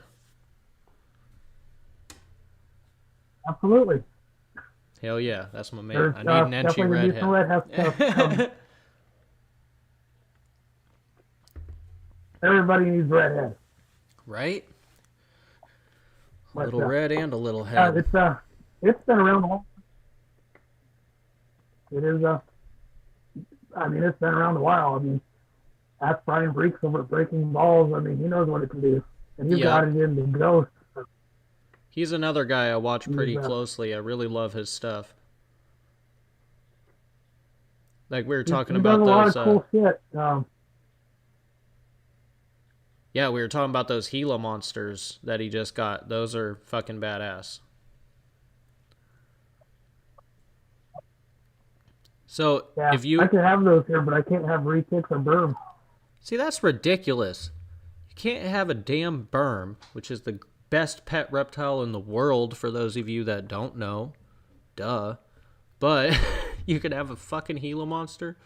absolutely. Hell yeah, that's my man. There's I need an Enchi definitely going to be some redhead. redhead stuff coming. Everybody needs redhead. Right? A But little red and a little head. it's been around a while. It is it's been around a while. I mean, ask Brian Breeks over at Breaking Balls. I mean, he knows what it can do, and he's got Yep. it in the ghost. He's another guy I watch He's pretty closely. I really love his stuff. Like we were talking he does about a lot of those cool shit. yeah, we were talking about those Gila monsters that he just got. Those are fucking badass. So, Yeah, if I you can have those here, but I can't have retics or berm. see, that's ridiculous. You can't have a damn berm, which is the best pet reptile in the world for those of you that don't know. Duh. But you can have a fucking Gila monster?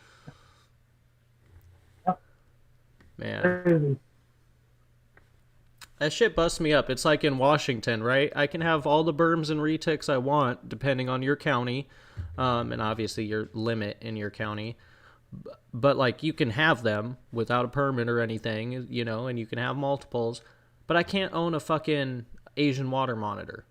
Man, Crazy. that shit busts me up. It's like in Washington, right? I can have all the berms and retics I want, depending on your county, and obviously your limit in your county. But like you can have them without a permit or anything, you know, and you can have multiples. But I can't own a fucking Asian water monitor.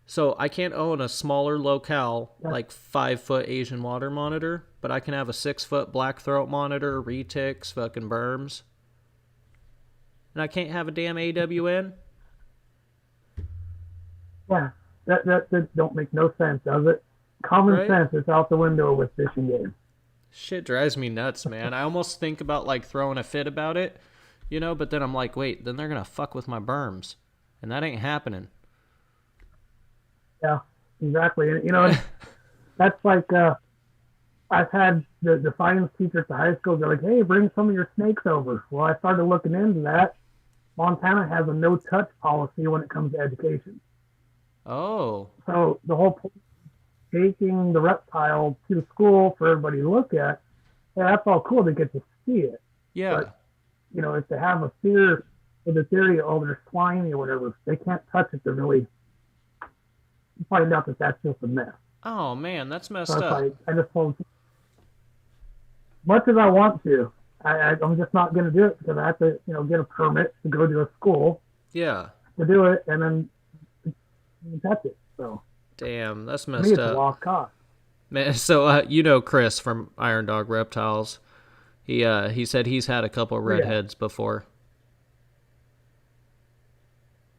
So I can't own a smaller locale, Yeah, like 5 foot Asian water monitor, but I can have a 6 foot black throat monitor, retics, fucking berms, and I can't have a damn AWN. yeah. That don't make no sense, does it? Common Right? sense is out the window with fishing games. Shit drives me nuts, man. I almost think about like throwing a fit about it, you know, but then I'm like, wait, then they're gonna fuck with my berms, and that ain't happening. Yeah, exactly. And and that's like I've had the science teacher at the high school. They're like, "Hey, bring some of your snakes over." Well, I started looking into that. Montana has a no-touch policy when it comes to education. Oh, So the whole point of taking the reptile to school for everybody to look at, yeah, that's all cool. They get to see it, yeah. but if they have a fear of the theory, oh, they're slimy or whatever, they can't touch it to really find out that that's just a myth. Oh man, that's So messed it's up. like I just told much as I want to, I'm just not going to do it because I have to, get a permit to go to a school Yeah. to do it, and then that's it. So Damn, that's to me, messed it's a up. lost cause. Man, so Chris from Iron Dog Reptiles. He said he's had a couple Oh, yeah, redheads before.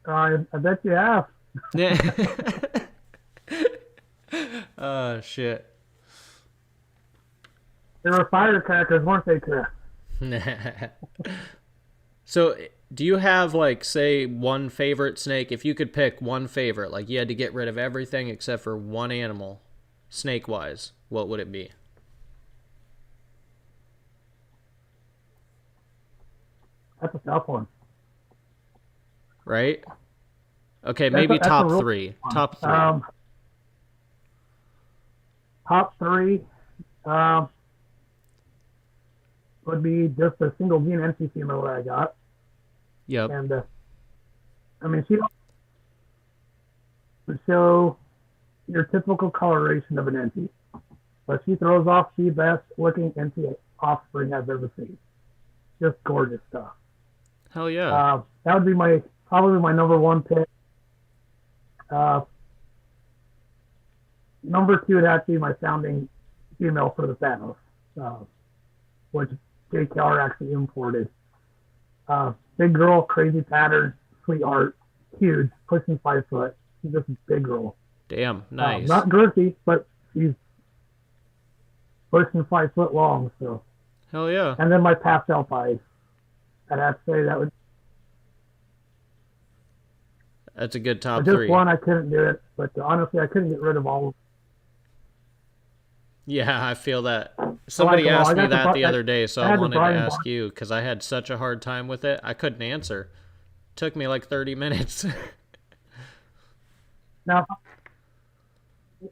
I bet you have. Yeah. Oh shit. They were firecrackers, weren't they, Chris? So, do you have like say one favorite snake? If you could pick one favorite, like you had to get rid of everything except for one animal, snake wise, what would it be? That's a tough one. Right? Okay, maybe That's a top real three. one. Top three. Top three would be just a single gene NC female that I got, Yep. and I mean she would show your typical coloration of an NC, but she throws off the best looking NC offspring I've ever seen. Just gorgeous stuff. Hell yeah. That would be probably my number one pick. Number two would have to be my founding female for the Thanos, which Jay Keller actually imported. Big girl, crazy pattern, sweetheart, huge, pushing 5 foot. She's just a big girl. Damn, nice. Not girthy, but she's pushing 5 foot long. So, Hell yeah. and then my pastel pies. I'd have to say that would. That's a good top Just three. one, I couldn't do it, but honestly, I couldn't get rid of all of them. Yeah, I feel that. Somebody I asked me got that the I other day, so I I had the wanted to Brian ask Bar- you because I had such a hard time with it. I couldn't answer. Took me like 30 minutes. Now,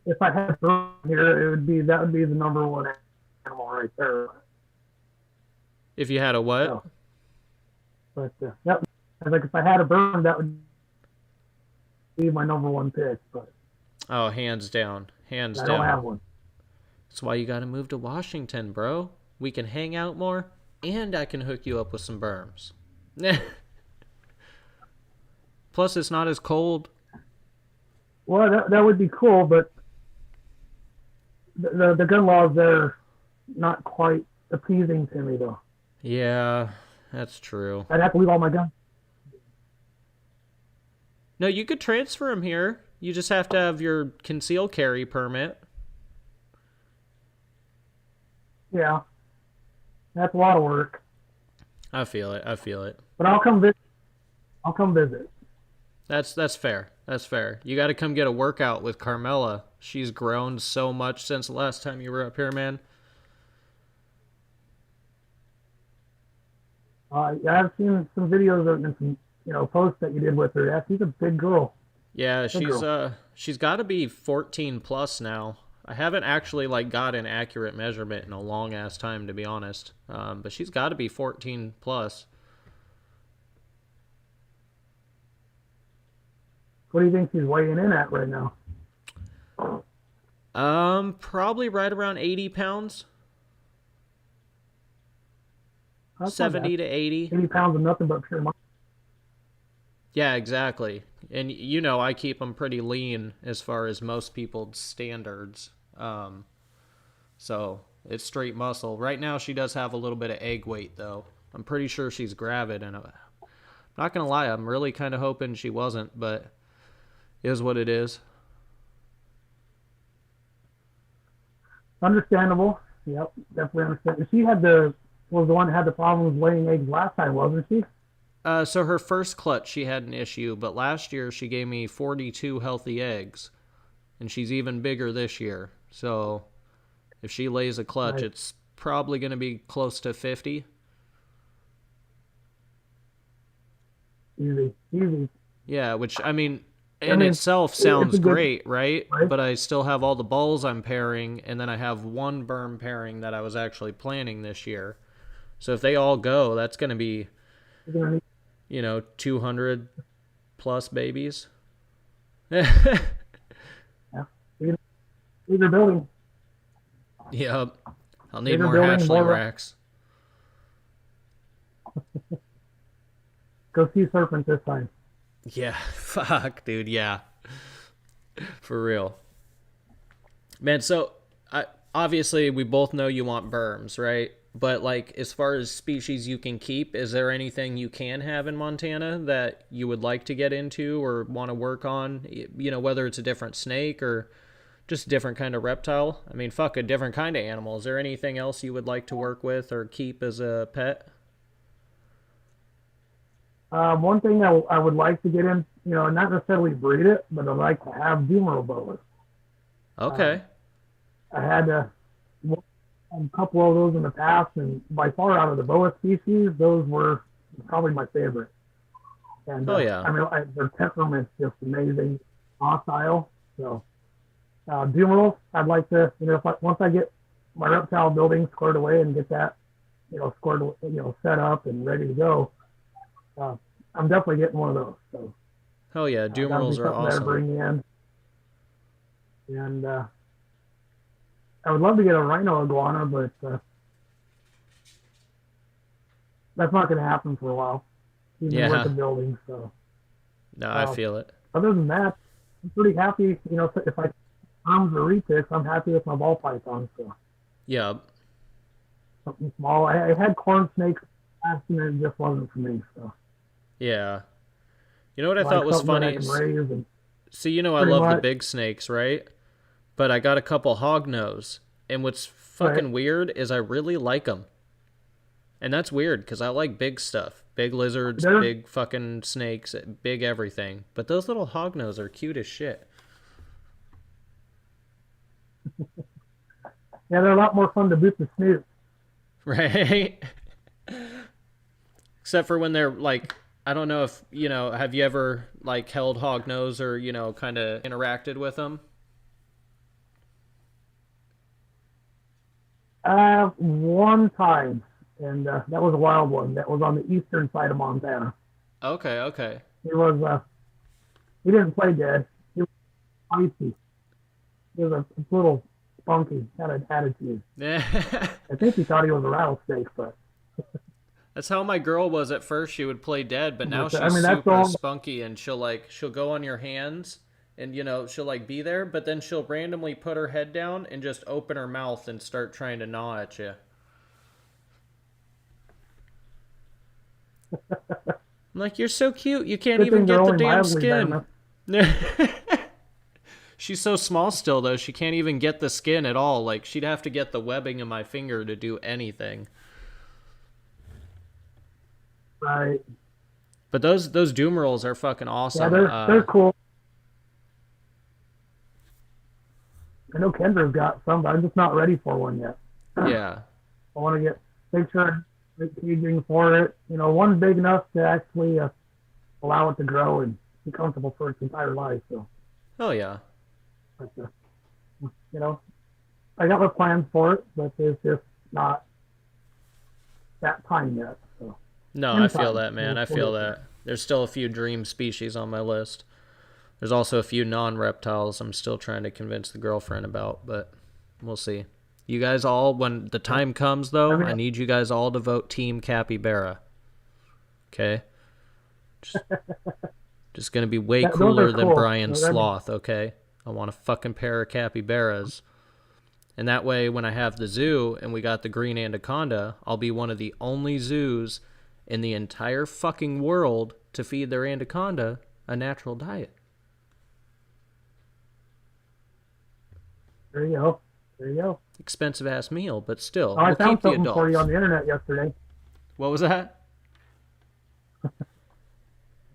if I had to here, that would be the number one animal right there. If you had a what? So, but I was like, if I had a bird, that would be my number one pick. But Oh, hands down. Hands I down. don't have one. That's why you gotta move to Washington, bro. We can hang out more, and I can hook you up with some berms. Plus, it's not as cold. Well, that would be cool, but the gun laws there not quite appeasing to me though. Yeah, that's true. I'd have to leave all my guns. No, you could transfer them here. You just have to have your concealed carry permit. Yeah, that's a lot of work. I feel it. I feel it. But I'll come visit. I'll come visit. That's fair. That's fair. You got to come get a workout with Carmela. She's grown so much since the last time you were up here, man. I've seen some videos and some posts that you did with her. Yeah, she's a big girl. Yeah, Big girl. she's got to be 14 plus now. I haven't actually like got an accurate measurement in a long ass time, to be honest. But she's got to be 14 plus. What do you think she's weighing in at right now? Probably right around 80 pounds. That's not 70 bad. to 80. 80 pounds of nothing but pure muscle. Yeah, exactly. And I keep them pretty lean as far as most people's standards. So it's straight muscle. Right now she does have a little bit of egg weight though. I'm pretty sure she's gravid, and I'm not gonna lie, I'm really kind of hoping she wasn't, but it is what it is. Understandable. Yep, definitely understand. She was the one that had the problems laying eggs last time, wasn't she? So her first clutch she had an issue, but last year she gave me 42 healthy eggs, and she's even bigger this year. So if she lays a clutch, Nice. it's probably going to be close to 50. Easy. Yeah, which I mean, I in mean, itself it's sounds a good- great, right? right? But I still have all the balls I'm pairing, and then I have one berm pairing that I was actually planning this year. So if they all go, that's going to be, You're gonna need 200 plus babies. bigger building. Yep. I'll need Bigger more building, hatchling more racks. Go sea serpent this time. Yeah, fuck, dude. Yeah, for real, man. So, obviously we both know you want berms, right? But like, as far as species you can keep, is there anything you can have in Montana that you would like to get into or want to work on? You know, whether it's a different snake or just a different kind of reptile. I mean, fuck, a different kind of animal. Is there anything else you would like to work with or keep as a pet? One thing I would like to get in, not necessarily breed it, but I'd like to have Dumeral boas. Okay. Um, I had a couple of those in the past, and by far out of the boa species, those were probably my favorite. And Oh yeah. I mean, their temperament's just amazing, hostile. So Dumerals, I'd like to, once I get my reptile building squared away and get that, squared, set up and ready to go, uh, I'm definitely getting one of those. So Hell yeah. that'll be Dumerals are something that I awesome. bring in. And I would love to get a rhino iguana, but that's not going to happen for a while. Even with Yeah. the building. So No, I uh, feel it. other than that, I'm pretty happy. If I arms or retics, I'm happy with my ball python. So Yeah. something small. I had corn snakes last, and it just wasn't for me. So Yeah. You know what I like thought was something that I funny? can raise and See, you know I pretty love the much. big snakes, right? But I got a couple hognose, and what's Right. fucking weird is I really like them. And that's weird because I like big stuff. Big lizards, They're big fucking snakes, big everything. But those little hognose are cute as shit. yeah, they're a lot more fun to boot the snoot. Right? Except for when they're like, I don't know if, have you ever like held hognose or, kind of interacted with them? One time, and that was a wild one. That was on the eastern side of Montana. Okay, okay. He was he didn't play dead. He was feisty. He was a little spunky, had an attitude. Yeah. I think he thought he was a rattlesnake, but That's how my girl was at first. She would play dead, but now I she's mean that's super all. spunky and she'll go on your hands and she'll like be there, but then she'll randomly put her head down and just open her mouth and start trying to gnaw at you. I'm like, you're so cute. You can't Good even thing they're get the only damn mildly skin. venomous. She's so small still though. She can't even get the skin at all. Like she'd have to get the webbing in my finger to do anything. Right? But those Doomerals are fucking Yeah, awesome. they're cool. I know Kendra's got some, but I'm just not ready for one yet. Yeah. I want to make sure I get caging for it. One big enough to actually allow it to grow and be comfortable for its entire life. So, Oh yeah. but, I got my plans for it, but it's just not that time yet. So, No, in I feel time, that, man. I feel get there. that. There's still a few dream species on my list. There's also a few non-reptiles I'm still trying to convince the girlfriend about, but we'll see. You guys all, when the time comes, I though, mean, I need you guys all to vote Team Capybara. Okay? Just, just gonna be way those are cooler than cool. Brian Sloth, okay? I want a fucking pair of capybaras. And that way, when I have the zoo and we got the green anaconda, I'll be one of the only zoos in the entire fucking world to feed their anaconda a natural diet. There you go. There you go. Expensive ass meal, but still, Oh, I we'll found keep the something for you adults. on the internet yesterday. What was that?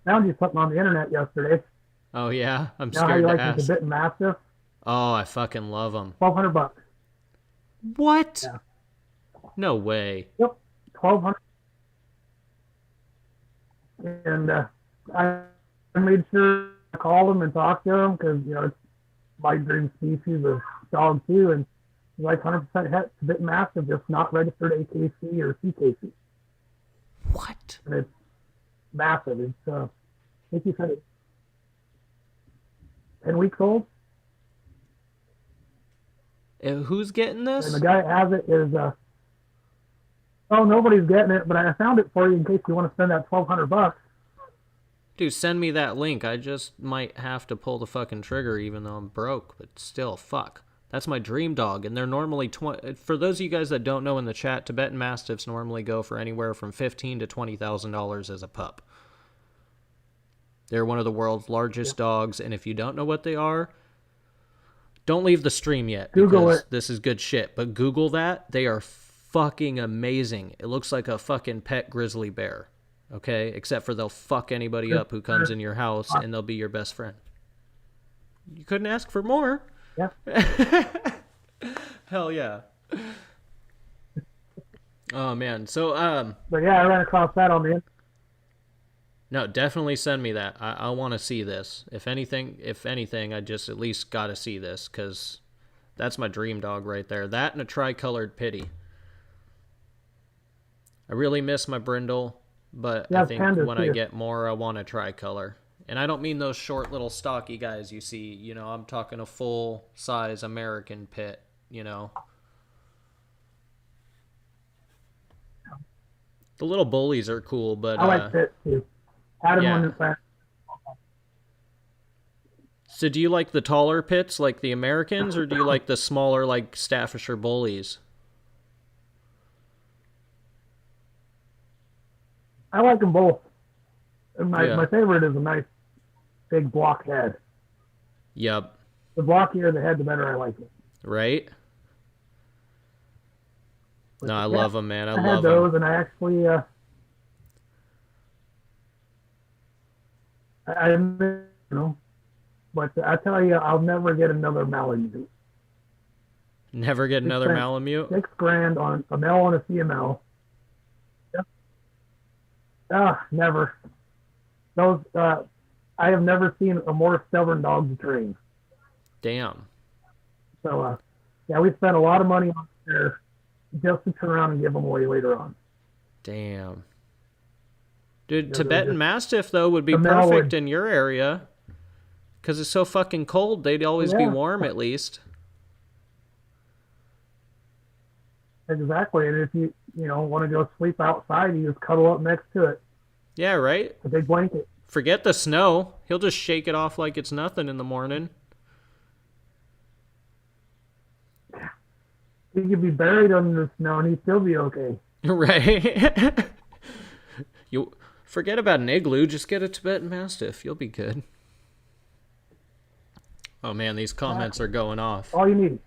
Found you something on the internet yesterday. Oh yeah, I'm You know how you scared to like the ask. bitten mastiff? Oh, I fucking love them. $1,200. What? Yeah. No way. Yep. 1,200. And I made sure I called him and talked to him because it's my dream species of dog too, and he's like 100% het bitten mastiff, just not registered AKC or CKC, What? and it's massive. It's I think he said it's 10 weeks old, Who's getting and the this? guy that has it is Oh, nobody's getting it, but I found it for you in case you want to spend that $1,200. Dude, send me that link. I just might have to pull the fucking trigger even though I'm broke, but still, fuck. That's my dream dog, and they're normally 20. For those of you guys that don't know in the chat, Tibetan Mastiffs normally go for anywhere from $15,000 to $20,000 as a pup. They're one of the world's largest dogs, and if you don't know what they are, don't leave the stream yet Google because it. this is good shit. But Google that. They are fucking amazing. It looks like a fucking pet grizzly bear. Okay? Except for they'll fuck anybody up who comes in your house and they'll be your best friend. You couldn't ask for more. Yeah. Hell yeah. Oh man. So But yeah, I ran across that on the internet. no, definitely send me that. I want to see this. If anything, I just at least got to see this because that's my dream dog right there. That and a tricolored pitty. I really miss my brindle, but Yeah, I think when I too. get more, I want a tricolor. And I don't mean those short little stocky guys you see. You know, I'm talking a full size American pit. You know, the little bullies are cool, but I like that too. Had him yeah. on the side. So do you like the taller pits like the Americans, or do you like the smaller like Staffordshire bullies? I like them both. And Yeah. my favorite is a nice big block head. Yep. The blockier the head, the better I like it. Right? But No, I yeah, love them, man. I I had love those, them. and I actually, you know, but I tell you, I'll never get another Malamute. Never get another spent Malamute? $6,000 on a male and a female. Yep. Never. Those, I have never seen a more stubborn dog to train. Damn. So, yeah, we spent a lot of money on there just to turn around and give them away later on. Damn. Dude, Yeah, Tibetan Mastiff, though, would be the male perfect would- in your area. Because it's so fucking cold, they'd always be Yeah. warm at least. Exactly. And if you want to go sleep outside, you just cuddle up next to it. Yeah, right? A big blanket. Forget the snow. He'll just shake it off like it's nothing in the morning. He could be buried under the snow and he'd still be okay. Right? You forget about an igloo, just get a Tibetan Mastiff. You'll be good. Oh man, these comments are going off. All you need.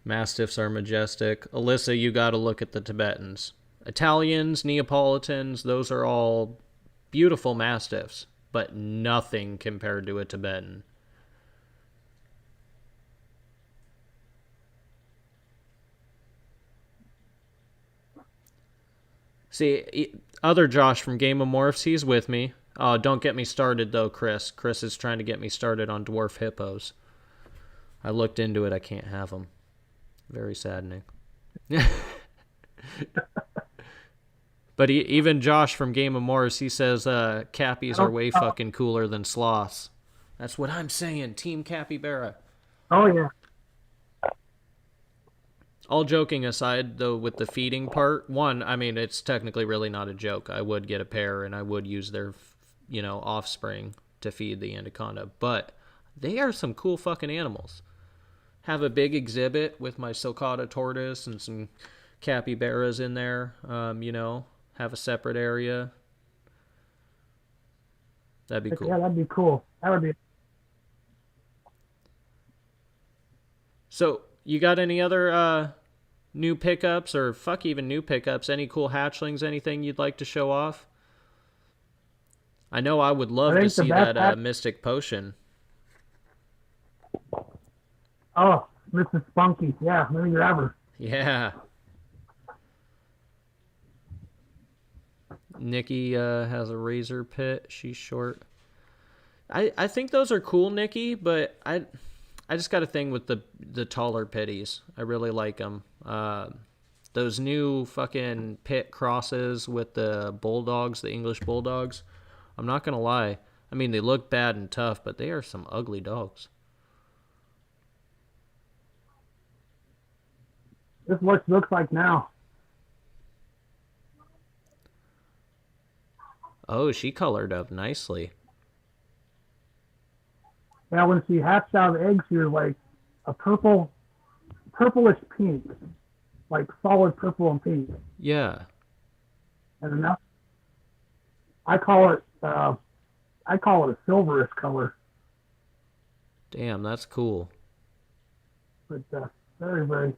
Mastiffs are majestic. Alyssa, you gotta look at the Tibetans. Italians, Neapolitans, those are all beautiful Mastiffs, but nothing compared to a Tibetan. See, other Josh from Game of Morphs, he's with me. Oh, don't get me started, though, Chris. Chris is trying to get me started on dwarf hippos. I looked into it. I can't have them. Very saddening. But even Josh from Game of Morphs, he says Cappies are way fucking cooler than sloths. That's what I'm saying. Team Capybara. Oh, yeah. All joking aside, though, with the feeding part, one, I mean, it's technically really not a joke. I would get a pair, and I would use their, offspring to feed the anaconda. But they are some cool fucking animals. Have a big exhibit with my sulcata tortoise and some capybaras in there. Have a separate area. That'd be cool. Yeah, that'd be cool. That would be. So, you got any other new pickups, or fuck even new pickups? Any cool hatchlings, anything you'd like to show off? I know I would love to see that Mystic Potion. Oh, Mrs. Spunky. Yeah, let me grab her. Yeah. Nikki has a razor pit. She's short. I think those are cool, Nikki, but I just got a thing with the taller pitties. I really like them. Those new fucking pit crosses with the bulldogs, the English bulldogs. I'm not going to lie. I mean, they look bad and tough, but they are some ugly dogs. This is what it looks like now. Oh, she colored up nicely. Now, when she hatched out of the egg, she was like a purplish pink, like solid purple and pink. Yeah. And now I call it I call it a silverish color, Damn, that's cool. but very very.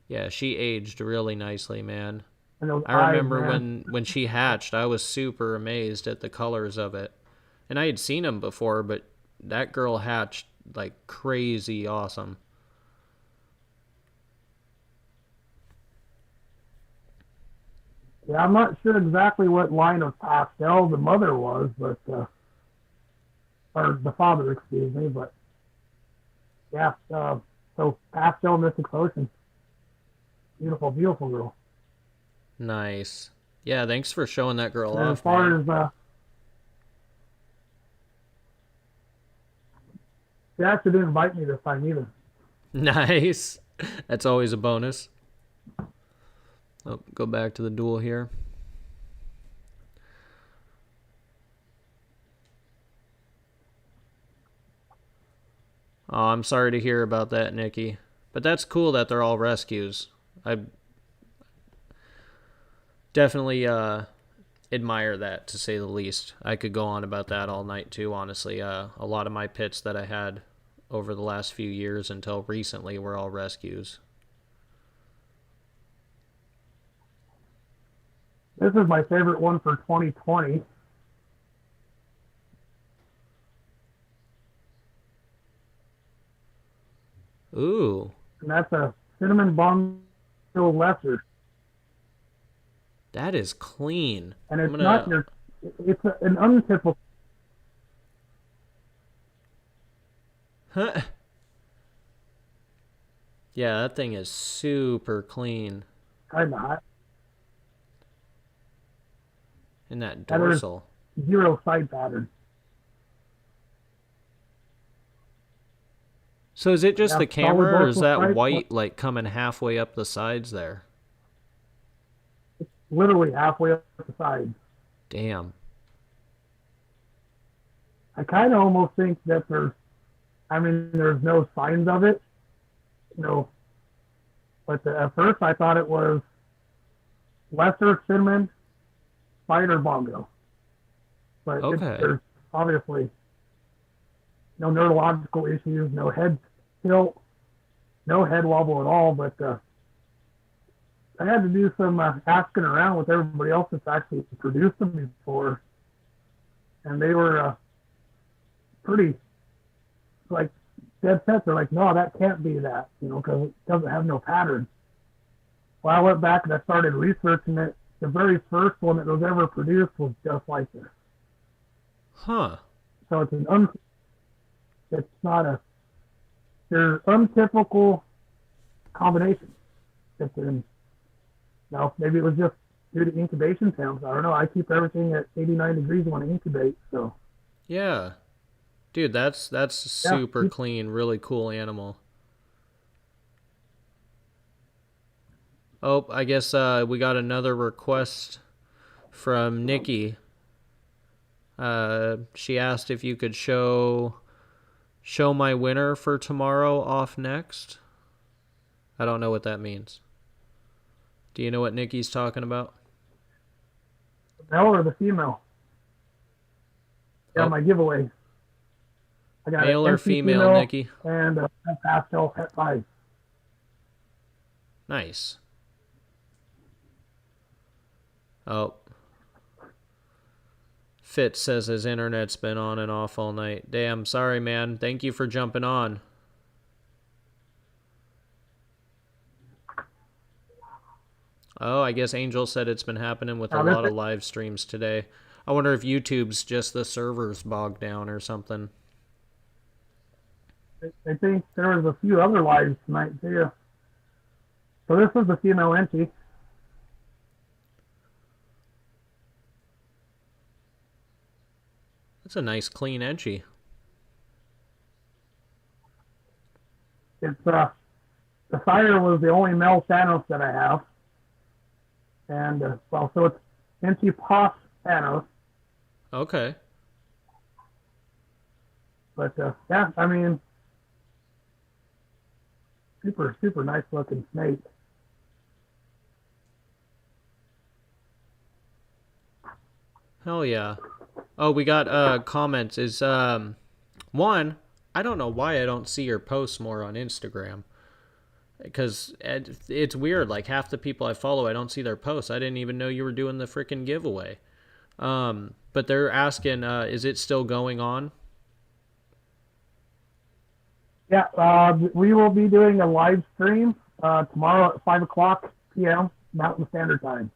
Yeah, she aged really nicely, man. And those I eyes, remember man. when she hatched, I was super amazed at the colors of it. And I had seen them before, but that girl hatched like crazy awesome. Yeah, I'm not sure exactly what line of pastel the mother was, but or the father, excuse me, but yeah. So pastel Mystic Potion, beautiful, beautiful girl. Nice. Yeah, thanks for showing that girl And as off, man. far as she actually didn't invite me this time either. Nice. That's always a bonus. Oh, go back to the duel here. Oh, I'm sorry to hear about that, Nikki. But that's cool that they're all rescues. I definitely admire that, to say the least. I could go on about that all night too, honestly. A lot of my pits that I had over the last few years until recently were all rescues. This is my favorite one for 2020. Ooh, And that's a cinnamon bongo lesser. that is clean. And I'm it's not gonna. your, an untypical Huh. Yeah, that thing is super clean. kind of hot. In that And there's dorsal. zero side pattern. So is it just Yeah, the solid camera, or is dorsal that stripe, white like coming halfway up the sides there? literally halfway up the side. Damn. I kind of almost think that there's no signs of it, you know, but at first I thought it was lesser cinnamon spider bongo. But Okay. there's obviously no neurological issues, no head tilt, no head wobble at all. But I had to do some asking around with everybody else that's actually produced them before, and they were pretty like dead set. They're like, no, that can't be that, because it doesn't have no pattern. Well, I went back and I started researching it. The very first one that was ever produced was just like this. Huh. So it's not they're untypical combinations. It's in, maybe it was just due to incubation temps. I don't know. I keep everything at 89 degrees when I incubate. So Yeah. Dude, that's yeah, super clean, really cool animal. Oh, I guess we got another request from Nikki. She asked if you could show my winner for tomorrow off next. I don't know what that means. Do you know what Nikki's talking about? the male or the female? Yeah, Oh, my giveaway. I got male an or empty female, female Nikki? and a pastel pet 5. Nice. Oh. Fitz says his internet's been on and off all night. Damn, sorry, man. Thank you for jumping on. Oh, I guess Angel said it's been happening with a Now, lot of live streams today. I wonder if YouTube's just the servers bogged down or something. I think there was a few other lives tonight too. So this is the female entry. That's a nice clean edgy. It's the sire was the only male Thanos that I have, and so Antipas Thanos. Okay. But yeah, I mean, super nice looking snake. Hell yeah. Oh, we got comments. Is one, I don't know why I don't see your posts more on Instagram. Because it's weird. Like half the people I follow, I don't see their posts. I didn't even know you were doing the freaking giveaway. But they're asking, is it still going on? Yeah, we will be doing a live stream tomorrow at 5 o'clock p.m. Mountain Standard Time.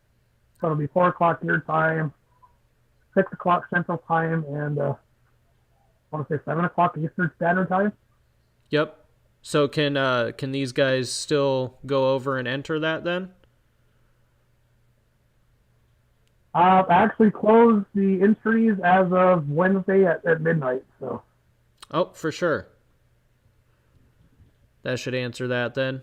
So it'll be 4 o'clock your time, 6 o'clock Central Time, and I want to say 7 o'clock Eastern Standard Time. Yep. So can these guys still go over and enter that then? I actually closed the entries as of Wednesday at midnight. So. Oh, for sure. That should answer that then.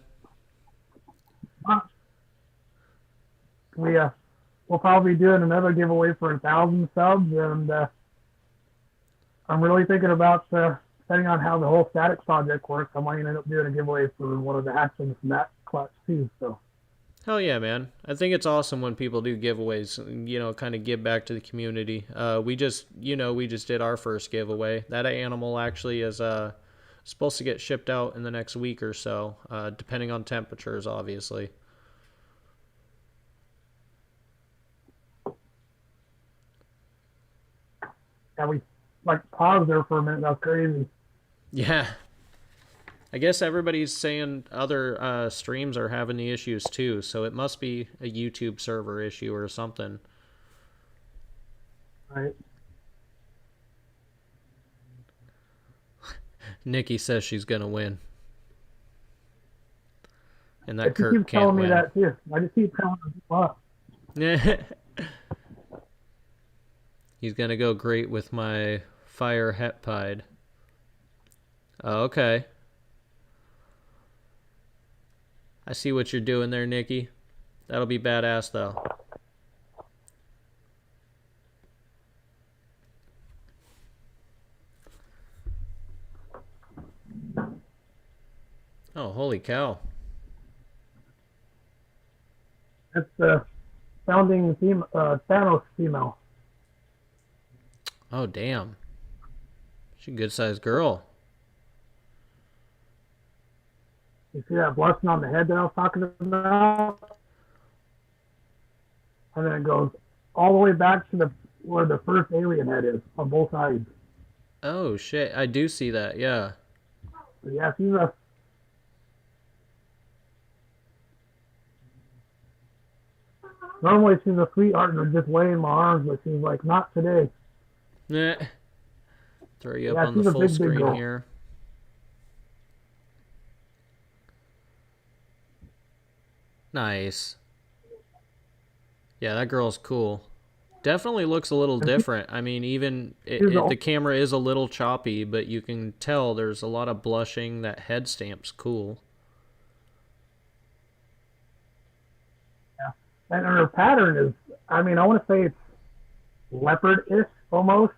We'll probably be doing another giveaway for 1,000 subs, and I'm really thinking about depending on how the whole static project works, I might end up doing a giveaway for one of the hatchlings from that clutch too. So. Hell yeah, man. I think it's awesome when people do giveaways, kind of give back to the community. We just did our first giveaway. That animal actually is supposed to get shipped out in the next week or so, depending on temperatures, obviously. Yeah, we paused there for a minute. That was crazy. Yeah. I guess everybody's saying other streams are having the issues too, so it must be a YouTube server issue or something. Right. Nikki says she's gonna win, and that Kurt keeps can't telling win. me that too. I just keep telling her. Yeah. He's gonna go great with my fire het pied. Oh, okay. I see what you're doing there, Nikki. That'll be badass, though. Oh, holy cow. That's the founding Thanos female. Oh, damn. She's a good-sized girl. You see that blessing on the head that I was talking about? And then it goes all the way back to where the first alien head is on both sides. Oh, shit. I do see that, yeah. So yeah, normally she's a sweetheart and would just lay in my arms, but she's like, not today. Throw you up on the full screen here. Nice. Yeah, that girl's cool. Definitely looks a little different. I mean, even the camera is a little choppy, but you can tell there's a lot of blushing. That head stamp's cool. Yeah. And her pattern is, I mean, I want to say it's leopard-ish almost,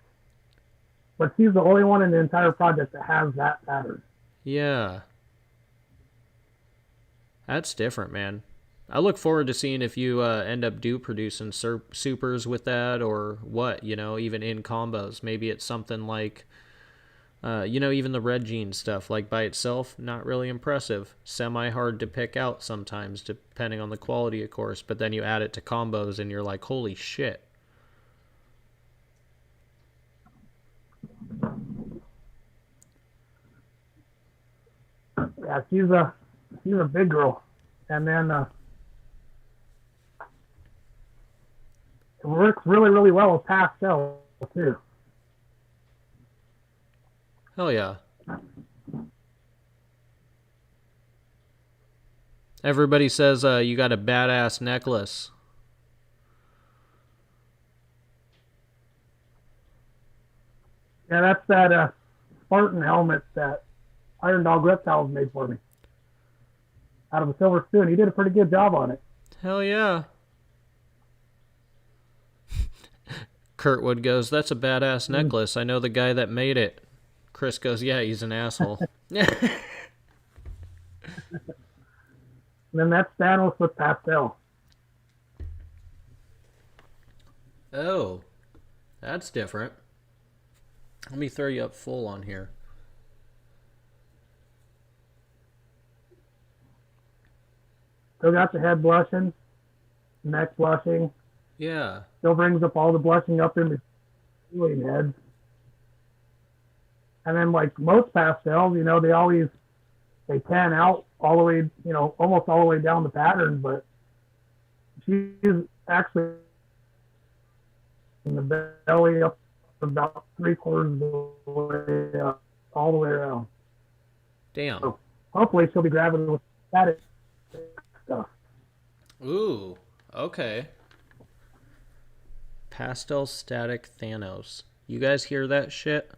but she's the only one in the entire project that has that pattern. Yeah. That's different, man. I look forward to seeing if you end up producing supers with that or what, even in combos. Maybe it's something like, even the red gene stuff, like by itself, not really impressive. Semi-hard to pick out sometimes, depending on the quality, of course. But then you add it to combos and you're like, holy shit. Yeah, she's a big girl. And then it works really, really well with pastel, too. Hell yeah. Everybody says you got a badass necklace. Yeah, that's that Spartan helmet that Iron Dog Reptiles made for me. Out of a silver spoon. He did a pretty good job on it. Hell yeah. Kurtwood goes, "That's a badass necklace. I know the guy that made it." Chris goes, "Yeah, he's an asshole." And then that's Thanos with pastel. Oh, that's different. Let me throw you up full on here. Still got the head blushing, neck blushing. Yeah. Still brings up all the blushing up in the alien heads. And then like most pastels, they pan out all the way, almost all the way down the pattern, but she's actually in the belly up about 3/4 of the way up, all the way around. Damn. So hopefully she'll be grabbing with that stuff. Ooh. Okay. Pastel static Thanos. You guys hear that shit?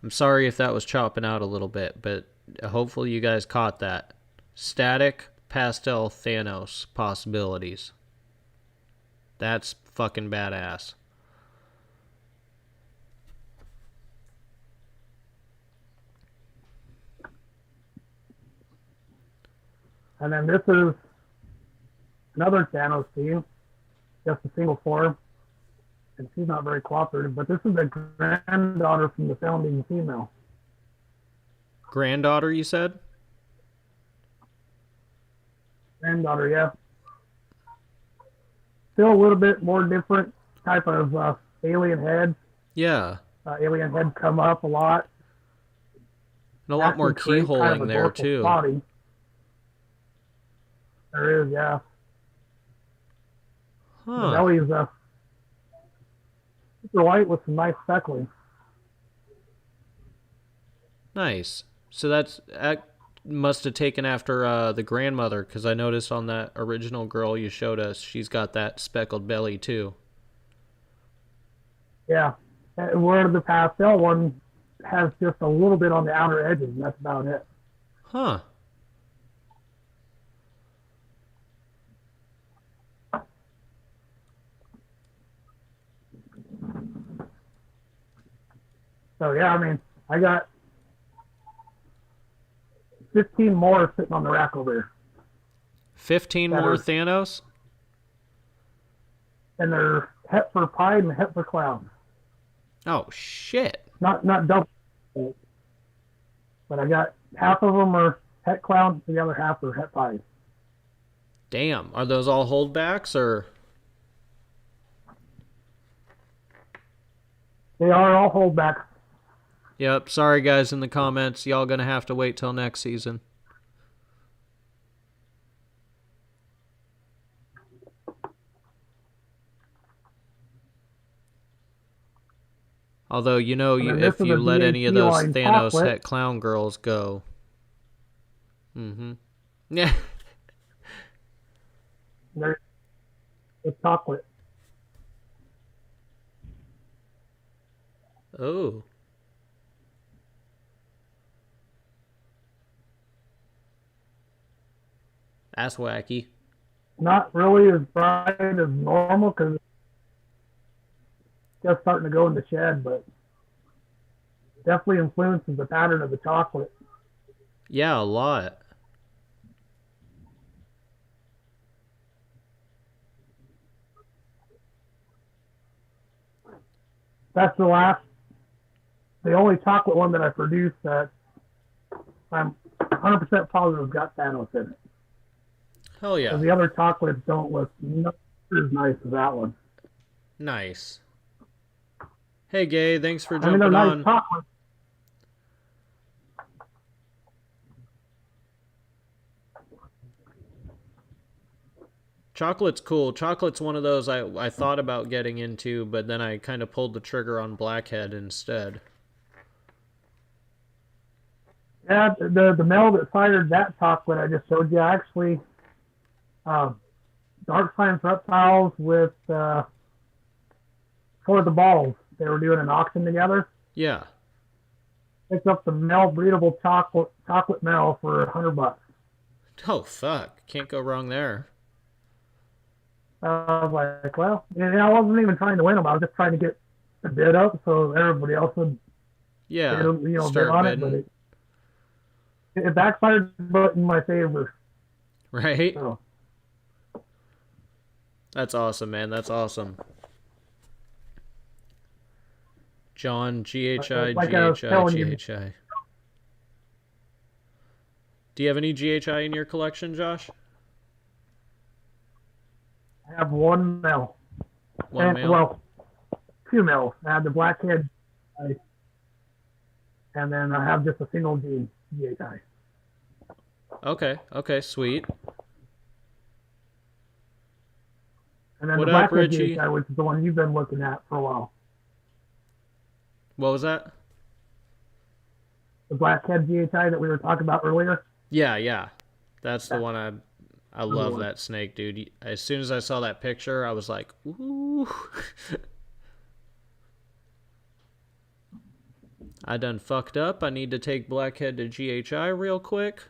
I'm sorry if that was chopping out a little bit, but hopefully you guys caught that. Static pastel Thanos possibilities. That's fucking badass. And then this is another Thanos team, just a single form. And she's not very cooperative, but this is the granddaughter from the founding female. Granddaughter, you said? Granddaughter, yeah. Still a little bit more different type of alien head. Yeah. Alien head come up a lot. And a lot more keyholing there, too. Body. There is, yeah. Huh. The belly's super white with some nice speckling. Nice. So that must have taken after the grandmother, because I noticed on that original girl you showed us, she's got that speckled belly too. Yeah. And where the pastel one has just a little bit on the outer edges, and that's about it. Huh. So yeah, I got 15 more sitting on the rack over here. 15 more Thanos? And they're het for pied and het for clown. Oh, shit. Not double. But I got half of them are het clown, the other half are het pied. Damn. Are those all holdbacks, or? They are all holdbacks. Yep. Sorry, guys, in the comments. Y'all gonna have to wait till next season. Although, if you let any of those Thanos het clown girls go. Mm-hmm. Yeah. They're chocolate. Oh. That's wacky. Not really as bright as normal because it's just starting to go in the shed, but definitely influences the pattern of the chocolate. Yeah, a lot. That's the only chocolate one that I produced that I'm 100% positive got Thanos in it. Hell yeah. The other chocolates don't look as nice as that one. Nice. Hey, Gay, thanks for jumping on. Nice chocolates. Chocolate's cool. Chocolate's one of those I thought about getting into, but then I kind of pulled the trigger on Blackhead instead. Yeah, the male that fired that chocolate I just showed you, actually, Dark Science Reptiles with For the Balls. They were doing an auction together. Yeah. Picked up the male breedable chocolate male for $100. Oh, fuck. Can't go wrong there. I was like, well, and I wasn't even trying to win them. I was just trying to get the bid up so everybody else would bid, Yeah, bid start on it. But bidding. it backfired, but in my favor. Right? So That's awesome, man. That's awesome. John, GHI, like I was GHI, telling you, GHI. Do you have any GHI in your collection, Josh? I have one male, One and male? well, two males. I have the blackhead, and then I have just a single gene GHI. Okay, okay, sweet. And then the What up, blackhead Richie? GHI, which is the one you've been looking at for a while. What was that? The blackhead GHI that we were talking about earlier. Yeah, yeah. That's the That's one I the love one. that snake, dude. As soon as I saw that picture, I was like, ooh. I done fucked up. I need to take Blackhead to GHI real quick.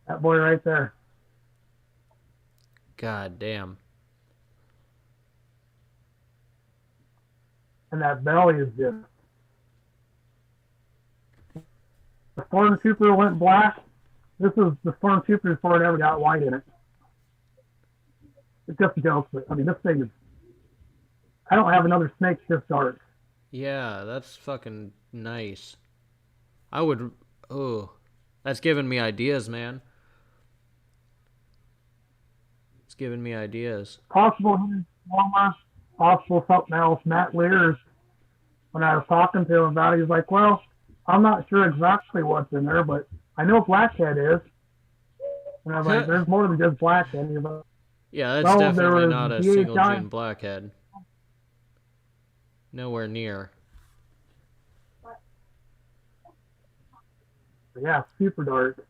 That boy right there. God damn. And that belly is just. The Stormtrooper went black. This is the Stormtrooper before it ever got white in it. It's just a joke, but I mean, this thing is. I don't have another snake this dark. Yeah, that's fucking nice. I would. Oh, that's giving me ideas, man. It's giving me ideas. Possible Walmart, possible something else. Matt Lears, when I was talking to him about it, he's like, well, I'm not sure exactly what's in there, but I know Blackhead is. And I was like, there's more than just Blackhead. He's like, Yeah, that's well, there definitely was not a single DHI. gene Blackhead. Nowhere near. Yeah, super dark.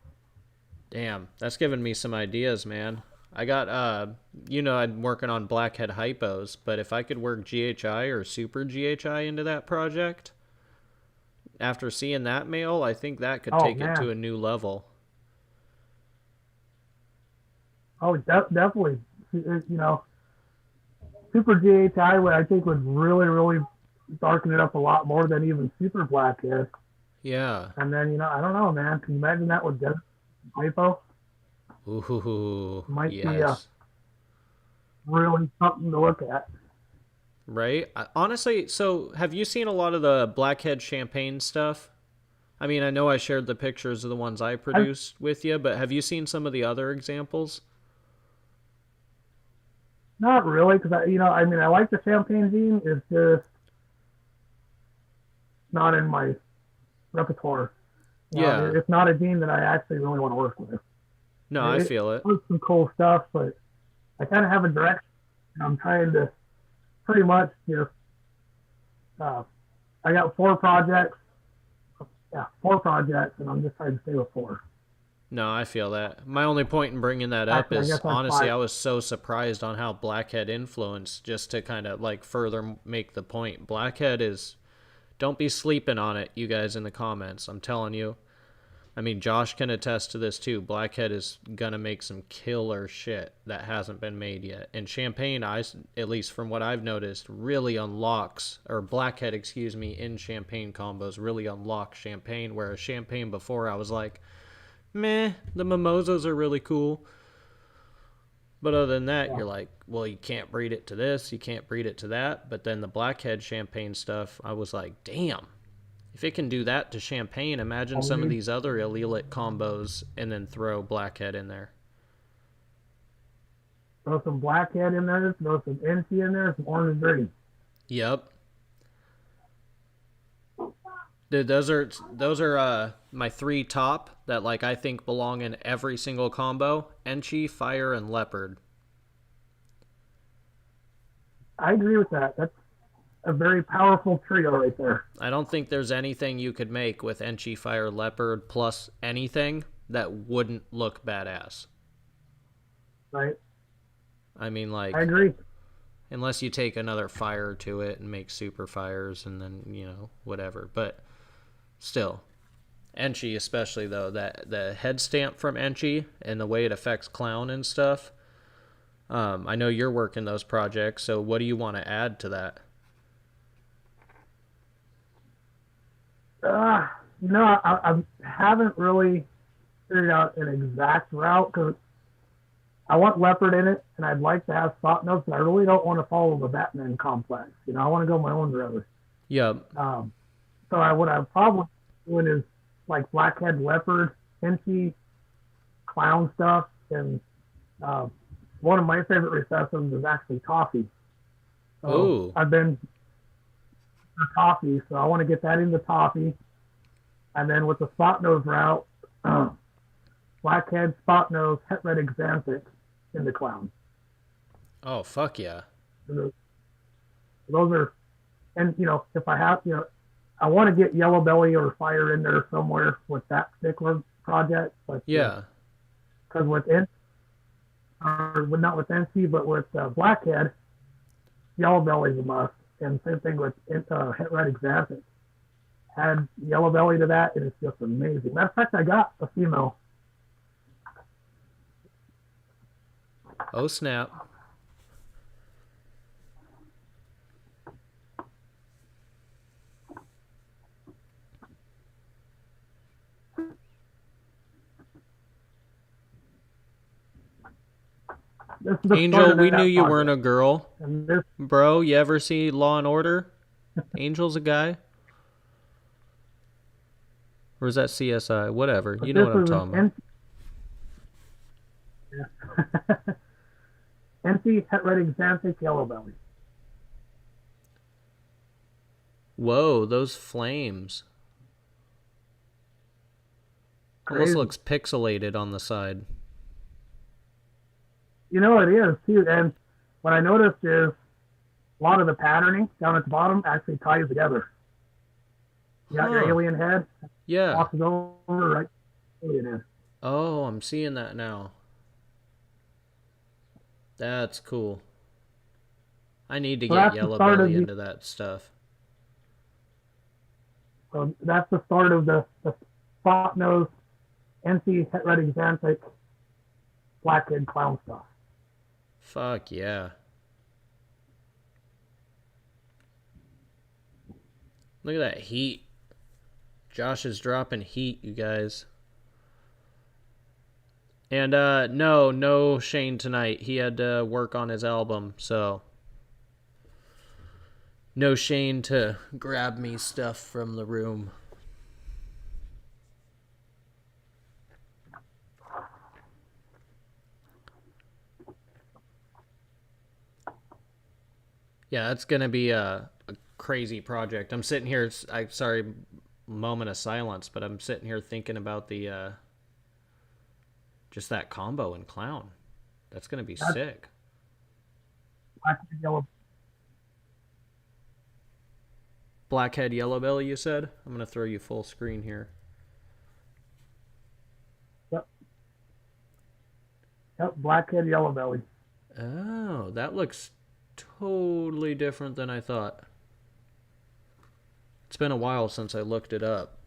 Damn, that's giving me some ideas, man. I got I'm working on blackhead hypos, but if I could work GHI or super GHI into that project, after seeing that male, I think that could Oh, take it man. to a new level. Oh, definitely. Super GHI, I think would really, really darken it up a lot more than even super Blackhead. Yeah. And then, I don't know, man. Can you imagine that with Desert Hypo? Ooh, Might be yes. really something to look at. Right? Honestly, so have you seen a lot of the blackhead champagne stuff? I mean, I know I shared the pictures of the ones I produced with you, but have you seen some of the other examples? Not really, because I like the champagne gene. It's just not in my repertoire. Yeah. It's not a gene that I actually really want to work with. No, I feel it. Does some cool stuff, but I kind of have a direction. And I'm trying to pretty much just. I got 4 projects. Yeah, 4 projects, and I'm just trying to stay with 4. No, I feel that. My only point in bringing that up Actually, I is guess that's honestly, 5. I was so surprised on how Blackhead influenced, just to kind of like further make the point. Blackhead is. Don't be sleeping on it, you guys in the comments. I'm telling you. I mean, Josh can attest to this too. Blackhead is gonna make some killer shit that hasn't been made yet. And Champagne, at least from what I've noticed, really unlocks, or Blackhead, excuse me, in Champagne combos really unlocks Champagne. Whereas Champagne before, I was like, meh, the mimosas are really cool. But other than that, Yeah. you're like, well, you can't breed it to this, you can't breed it to that. But then the Blackhead Champagne stuff, I was like, damn. If it can do that to Champagne, imagine some of these other allelic combos and then throw Blackhead in there. Throw some Blackhead in there, throw some NC in there, some orange and green. Yep. Dude, those are my 3 top that like I think belong in every single combo. Enchi, Fire, and Leopard. I agree with that. That's a very powerful trio right there. I don't think there's anything you could make with Enchi, Fire, Leopard plus anything that wouldn't look badass. Right? I mean, like, I agree. unless you take another fire to it and make super fires and then, whatever. But still, Enchi especially though, that the head stamp from Enchi and the way it affects clown and stuff. I know you're working those projects, so what do you want to add to that? I haven't really figured out an exact route because I want leopard in it, and I'd like to have spot nose, but I really don't want to follow the Batman complex. I want to go my own road. Yep. What I'm probably doing is like blackhead leopard, Hinchy, clown stuff, and one of my favorite recessives is actually toffee. Ooh. I've been for toffee, so I want to get that into toffee, and then with the spot nose route, blackhead, spot nose, het red exanthic into clown. Oh, fuck yeah. Those are, and if I have, I want to get yellow belly or fire in there somewhere with that particular project, but yeah, because not with NC, but with blackhead, yellow belly is a must, and same thing with het red exanthic. Add yellow belly to that, and it's just amazing. Matter of fact, I got a female. Oh snap. Angel, we knew you weren't a girl. Bro, you ever see Law and Order? Angel's a guy? Or is that CSI? Whatever. You know what I'm talking about. NC het red exanthic yellow belly. Whoa, those flames. Almost looks pixelated on the side. It is too. And what I noticed is a lot of the patterning down at the bottom actually ties together. You got your alien head. Yeah. Crosses over right. Alien head. Oh, I'm seeing that now. That's cool. I need to get yellow belly into that stuff. So that's the start of the spot nose, NC het red exanthic, blackhead clown stuff. Fuck yeah. Look at that heat. Josh is dropping heat, you guys. And no Shane tonight. He had to work on his album, so no Shane to grab me stuff from the room. Yeah, that's gonna be a crazy project. I'm sitting here. Sorry, moment of silence, but I'm sitting here thinking about the just that combo in clown. That's gonna be sick. Blackhead yellow belly, you said? I'm gonna throw you full screen here. Yep, blackhead yellow belly. Oh, that looks totally different than I thought. It's been a while since I looked it up.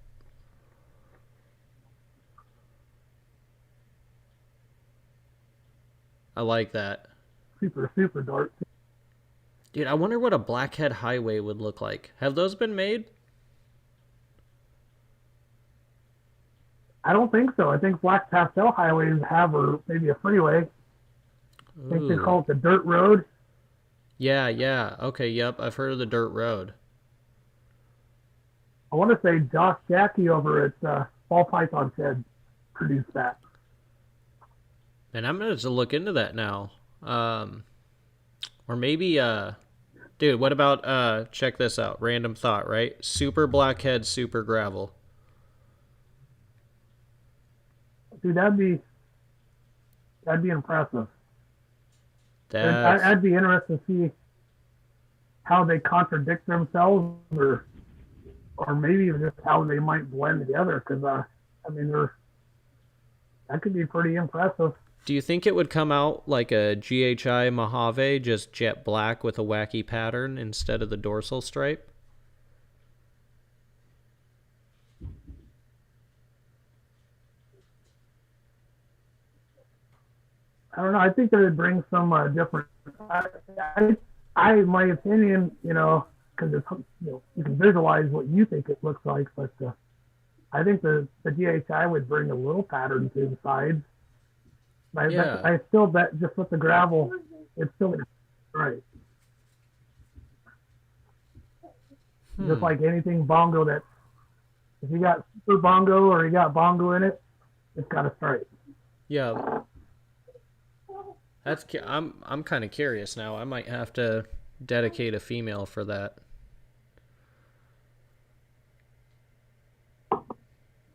I like that. Super dark. Dude, I wonder what a blackhead highway would look like. Have those been made? I don't think so. I think black pastel highways have, or maybe a freeway. I think they call it the dirt road. Yeah. Okay, yep. I've heard of the dirt road. I want to say Josh Jackie over at Ball Python said produced that. And I'm going to look into that now. Or maybe, dude, what about, check this out. Random thought, right? Super blackhead, super gravel. Dude, that'd be impressive. I'd be interested to see how they contradict themselves, or maybe even just how they might blend together. Because that could be pretty impressive. Do you think it would come out like a GHI Mojave, just jet black with a wacky pattern instead of the dorsal stripe? I don't know. I think that it brings some different. I, in my opinion, because you can visualize what you think it looks like, but I think the DHI would bring a little pattern to the sides. Yeah. I still bet just with the gravel, it's still right. Just like anything bongo, that if you got super bongo or you got bongo in it, it's got a stripe. Yeah. I'm kind of curious now. I might have to dedicate a female for that.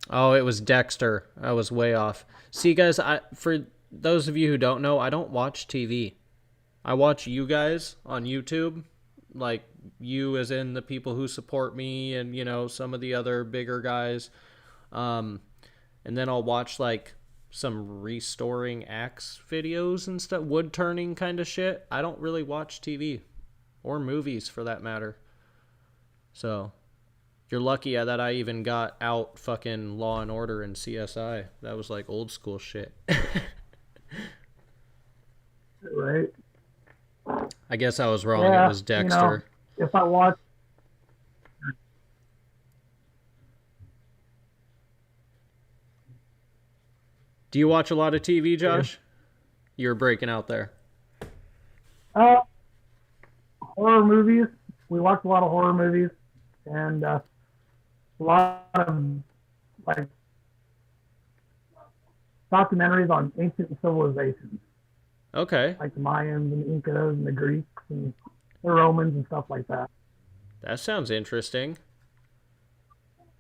Oh, it was Dexter. I was way off. See, guys, for those of you who don't know, I don't watch TV. I watch you guys on YouTube, like you as in the people who support me and, some of the other bigger guys. Um, and then I'll watch like some restoring axe videos and stuff, wood turning kind of shit. I don't really watch TV or movies for that matter. So you're lucky that I even got out fucking Law and Order and CSI. That was like old school shit. Right. I guess I was wrong. Yeah, It was Dexter. If I watch, Do you watch a lot of TV, Josh? You were breaking out there. uh, horror movies, we watch a lot of horror movies, and a lot of like documentaries on ancient civilizations, Okay. like the Mayans and the Incas and the Greeks and the Romans and stuff like that. That sounds interesting.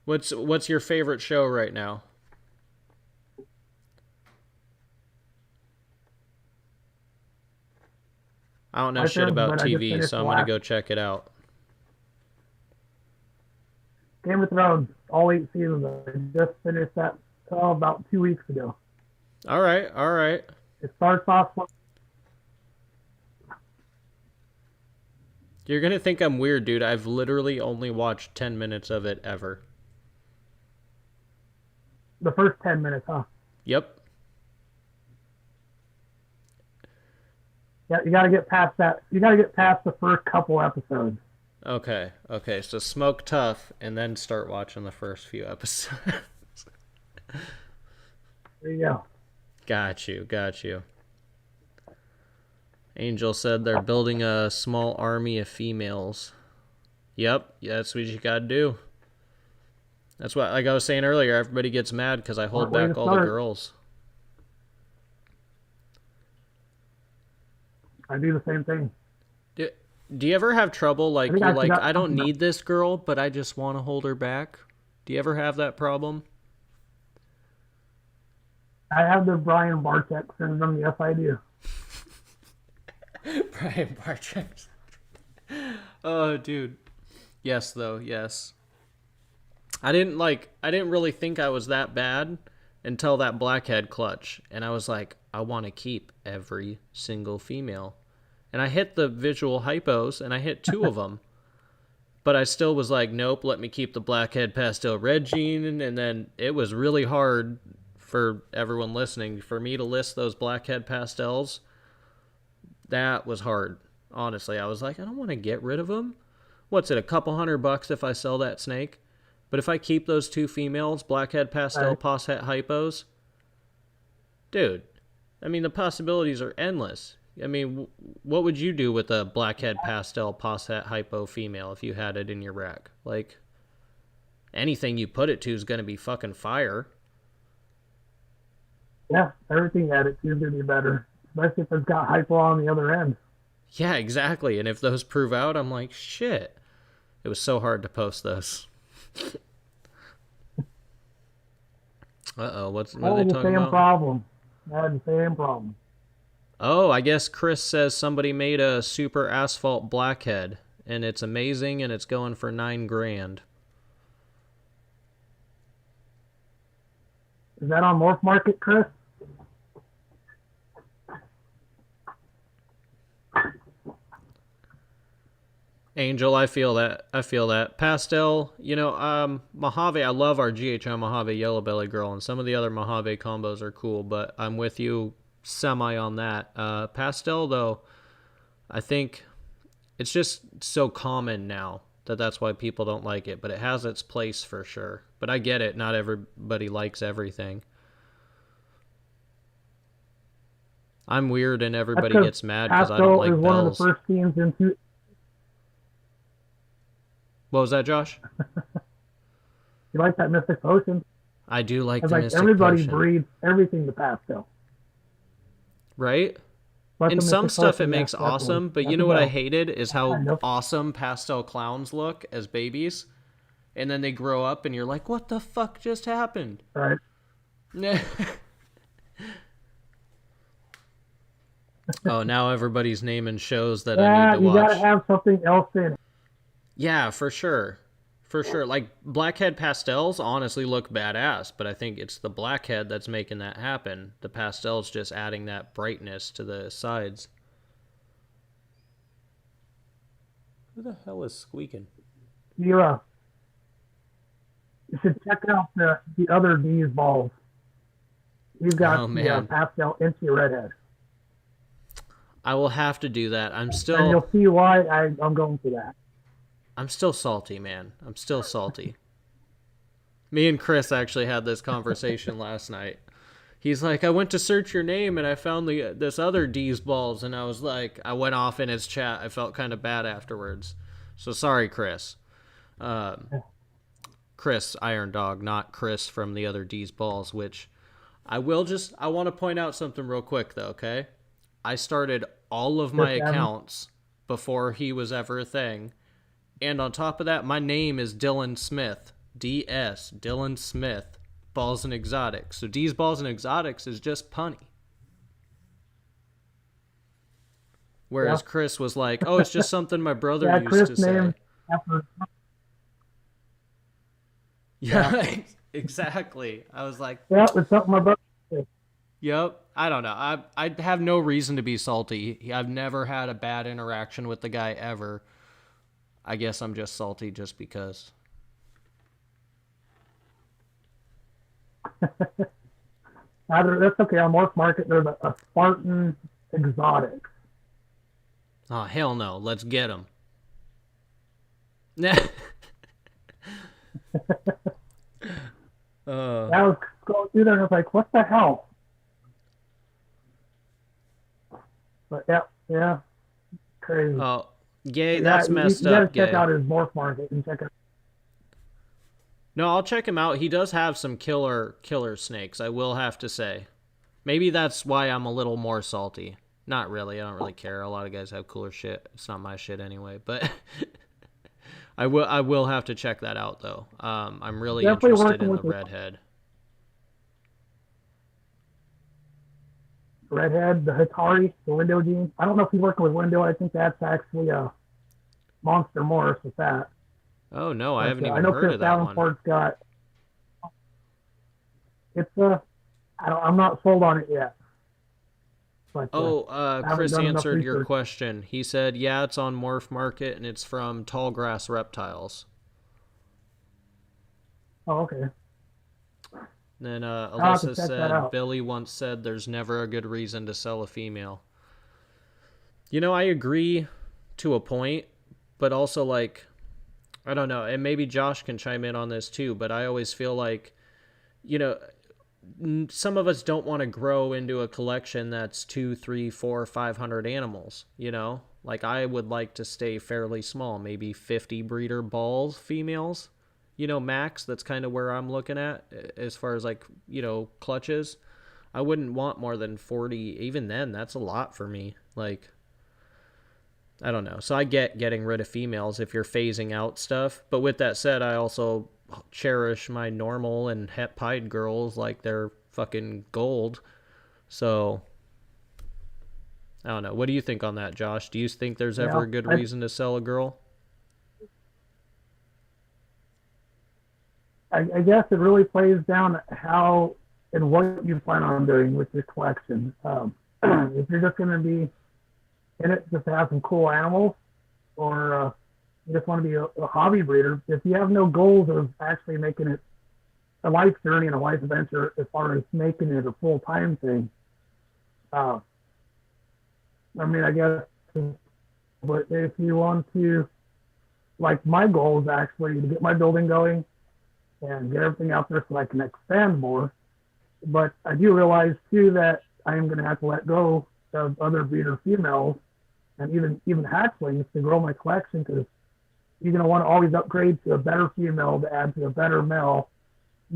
What's your favorite show right now? I don't know shit about TV, so I'm gonna go check it out. Game of Thrones, all 8 seasons. I just finished that about 2 weeks ago. All right, all right. It starts off. You're gonna think I'm weird, dude. I've literally only watched 10 minutes of it ever. The first 10 minutes, huh? Yep. Yeah, you got to get past that. You got to get past the first couple episodes. Okay, okay. So smoke tough and then start watching the first few episodes. There you go. Got you, got you. Angel said they're building a small army of females. Yep, yeah, that's what you gotta do. That's what, like I was saying earlier, everybody gets mad because I hold back all the girls. I do the same thing. Do you ever have trouble, like, you're like, I don't need this girl, but I just want to hold her back? Do you ever have that problem? I have the Brian Bartek syndrome. Yes, I do. Brian Bartek. Oh, dude. Yes, though, yes. I didn't really think I was that bad until that blackhead clutch. And I was like, I want to keep every single female. And I hit the visual hypos, and I hit 2 of them. But I still was like, nope, let me keep the blackhead pastel red gene. And then it was really hard for everyone listening for me to list those blackhead pastels. That was hard. Honestly, I was like, I don't want to get rid of them. What's it, a couple $100 if I sell that snake? But if I keep those 2 females, blackhead pastel, poshet hypos, dude, I mean, the possibilities are endless. I mean, what would you do with a blackhead pastel poshet hypo female if you had it in your rack? Like, anything you put it to is going to be fucking fire. Yeah, everything at it seems to be better, especially if it's got hypo on the other end. Yeah, exactly. And if those prove out, I'm like, shit. It was so hard to post those. Uh-oh, what are they talking about? I had the same problem. Oh, I guess Chris says somebody made a super asphalt blackhead, and it's amazing, and it's going for $9,000. Is that on Morph Market, Chris? Angel, I feel that. I feel that. Pastel, Mojave, I love our GHI Mojave Yellow Belly Girl, and some of the other Mojave combos are cool, but I'm with you. semi on that. Pastel, though, I think it's just so common now that that's why people don't like it, but it has its place for sure. But I get it. Not everybody likes everything. I'm weird and That's everybody because gets mad because I don't pastel is like one of the bells. first teams into. What was that, Josh? You like that Mystic Potion? I do like It's the like Mystic everybody Potion. breeds everything to pastel. Right? But In the some Mystic stuff it Potion, yeah, makes definitely. awesome, but you That's a know what I go. hated is how Kind of. awesome pastel clowns look as babies, and then they grow up and you're like, what the fuck just happened? Right. Oh, now everybody's naming shows that I need Yeah, to you got to watch. have something else in it. Yeah, for sure. For sure. Like blackhead pastels honestly look badass, but I think it's the blackhead that's making that happen. The pastel's just adding that brightness to the sides. Who the hell is squeaking? You, you should check out the other D's balls. You've Oh got the man, pastel into redhead. I will have to do that. And you'll see why I'm going for that. I'm still salty, man. I'm still salty. Me and Chris actually had this conversation last night. He's like, I went to search your name and I found this other D's balls, and I was like, I went off in his chat. I felt kind of bad afterwards. So sorry, Chris. Um, Chris Iron Dog, not Chris from the other D's balls. Which I want to point out something real quick though. Okay, I started all of my accounts before he was ever a thing. And on top of that, my name is Dylan Smith. DS, Dylan Smith, Balls and Exotics. So D's Balls and Exotics is just punny. Whereas Chris was like, oh, it's just something my brother used to say. After, Yeah, exactly. I was like, yeah, it's something my brother said. yep. I don't know. I have no reason to be salty. I've never had a bad interaction with the guy ever. I guess I'm just salty just because. That's okay. On Morph Market, there's a Spartan exotic. Oh, hell no. Let's get him. Nah. I was going through there and I was like, what the hell? But yeah, crazy. Oh, yay, that's messed you gotta up, check Gay. out his Morph Market and check it. No, I'll check him out. He does have some killer snakes, I will have to say. Maybe that's why I'm a little more salty. Not really. I don't really care. A lot of guys have cooler shit. It's not my shit anyway, but I will have to check that out though. I'm really Definitely interested in the working with redhead. Redhead, the Hitari, the Window Gene. I don't know if he's working with Window. I think that's actually a Monster Morris with that. Oh no, I haven't I even know heard Chris of that one. Davenport's got. It's I'm not sold on it yet. But, Chris done enough answered your research. question. He said, yeah, it's on Morph Market and it's from Tallgrass Reptiles. Oh, okay. Then I'll have to Alyssa check that said, out. Billy once said there's never a good reason to sell a female. You know, I agree to a point, but also like, I don't know, and maybe Josh can chime in on this too, but I always feel like, you know, some of us don't want to grow into a collection that's 2, 3, 4, 500 animals, you know? Like I would like to stay fairly small, maybe 50 breeder balls, females, you know, max. That's kind of where I'm looking at as far as like, you know, clutches. I wouldn't want more than 40. Even then, that's a lot for me. Like, I don't know. So I get getting rid of females if you're phasing out stuff. But with that said, I also cherish my normal and het pied girls like they're fucking gold. So I don't know. What do you think on that, Josh? Do you think there's ever a good reason to sell a girl? I guess it really plays down how and what you plan on doing with your collection. If you're just going to be in it just to have some cool animals, or you just want to be a hobby breeder, if you have no goals of actually making it a life journey and a life adventure as far as making it a full-time thing, Uh, I mean, I guess, but if you want to, like, my goal is actually to get my building going and get everything out there so I can expand more. But I do realize too that I am going to have to let go of other breeder females and even hatchlings to grow my collection because you're going to want to always upgrade to a better female to add to a better male,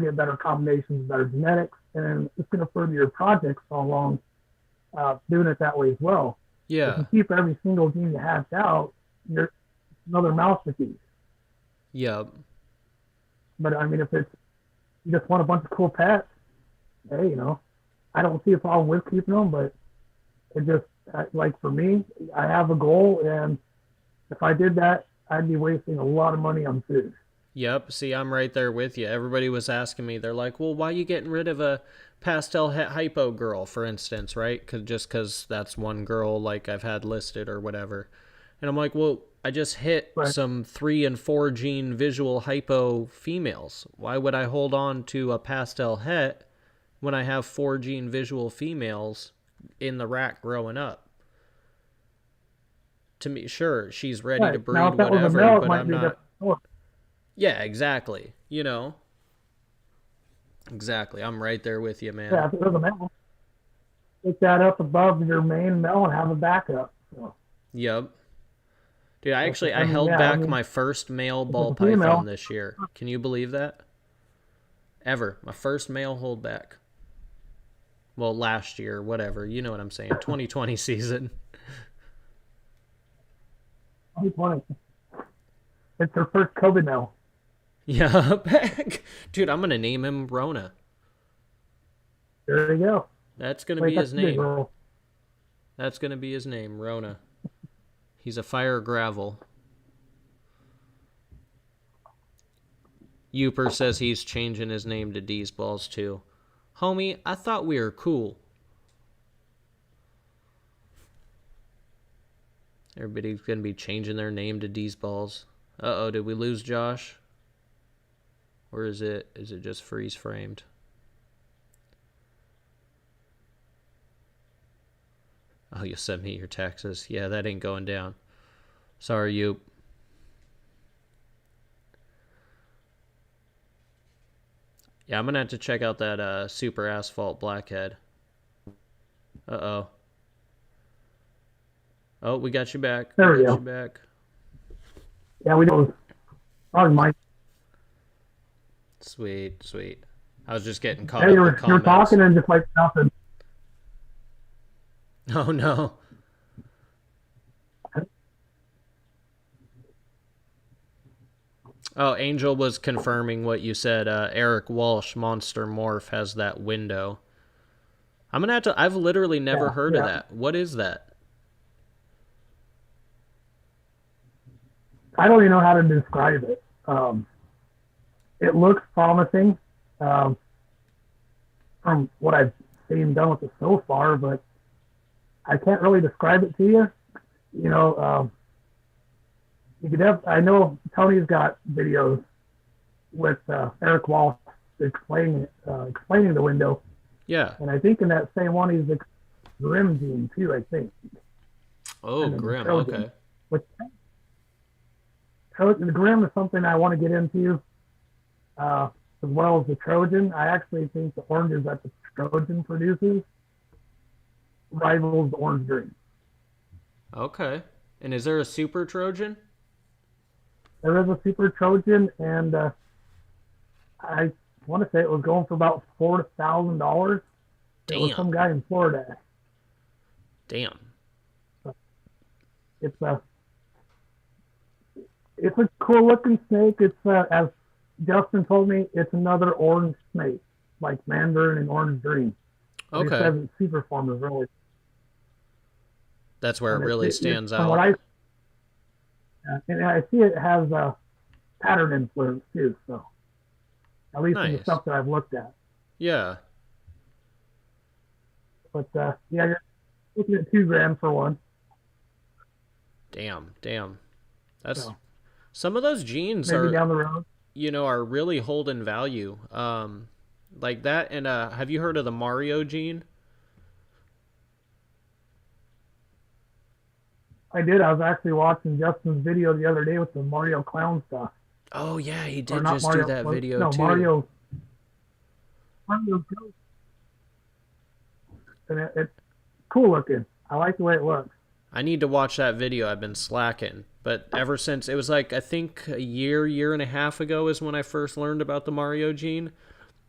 get better combinations, better genetics, and it's going to further your projects so along doing it that way as well. If Yeah. you keep every single gene you hatch out, you're another mouse to feed. Yep. But I mean, if it's you just want a bunch of cool pets, hey, I don't see a problem with keeping them, but it just like for me, I have a goal, and if I did that, I'd be wasting a lot of money on food. Yep. See, I'm right there with you. Everybody was asking me, they're like, well, why are you getting rid of a pastel hypo girl, for instance, right? Just because that's one girl like I've had listed or whatever. And I'm like, well, I just hit But some 3 and 4 gene visual hypo females. Why would I hold on to a pastel het when I have 4 gene visual females in the rack growing up? To me, sure, she's ready to right now, breed, if that was a whatever, male, it but might I'm be a not. different story. Yeah, exactly. Exactly. I'm right there with you, man. Yeah, if it was a male, pick that up above your main male and have a backup. So, Yep. Dude, I I mean, held yeah, I back mean, my first male if it's ball a python female, this year. Can you believe that? Ever. My first male holdback. Well, last year, whatever. You know what I'm saying. 2020 season. 2020, it's their first COVID male. Yeah. Dude, I'm going to name him Rona. There you go. That's going to Wait, be that's his a big name. girl. That's going to be his name, Rona. He's a fire gravel. Uper says he's changing his name to D's Balls too. Homie, I thought we were cool. Everybody's going to be changing their name to D's Balls. Uh-oh, did we lose Josh? Or is it just freeze framed? Oh, you sent me your taxes. Yeah, that ain't going down. Sorry, you. Yeah, I'm going to have to check out that Super Asphalt Blackhead. Uh-oh. Oh, we got you back. There we got go. you back. Yeah, we know. Probably Mike. Sweet, sweet. I was just getting caught Yeah, up you in were comments. talking and just like nothing. Oh, no. Oh, Angel was confirming what you said. Eric Walsh, Monster Morph, has that window. I'm going to have to... I've literally never heard of that. What is that? I don't even know how to describe it. It looks promising from what I've seen done with it so far, but I can't really describe it to you. You could have. I know Tony's got videos with Eric Walsh explaining the window, Yeah. and I think in that same one he's the Grim gene too. I think. Oh, Grim. Okay. Which the Grim is something I want to get into, as well as the Trojan. I actually think the oranges that the Trojan produces rivals the orange green. Okay. And is there a Super Trojan? There is a Super Trojan, and I want to say it was going for about $4,000. It was some guy in Florida. Damn. It's a cool looking snake. It's as Justin told me, it's another orange snake, like mandarin and orange green. Okay. He says its super form is really. That's where it really stands from out. What and I see it has a pattern influence too. So at least in the stuff that I've looked at. Yeah. But yeah, you're looking at $2,000 for one. Damn. That's some of those genes maybe are down the road. Are really holding value. Like that, and have you heard of the Mario gene? I did. I was actually watching Justin's video the other day with the Mario clown stuff. Oh yeah, he Or did not just do Mario. that video No, too. Mario Ghost. And it's cool looking. I like the way it looks. I need to watch that video. I've been slacking. But ever since, it was like, I think a year and a half ago is when I first learned about the Mario gene.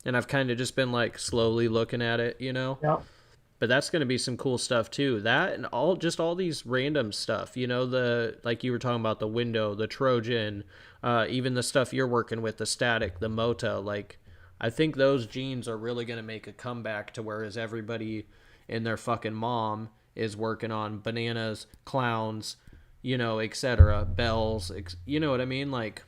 And I've kind of just been like slowly looking at it, you know? Yep. But that's going to be some cool stuff too. That and all these random stuff, you know, the, like you were talking about the window, the Trojan, even the stuff you're working with, the static, the Mota, like, I think those genes are really going to make a comeback to whereas everybody and their fucking mom is working on bananas, clowns, you know, etc., bells, you know what I mean? Like,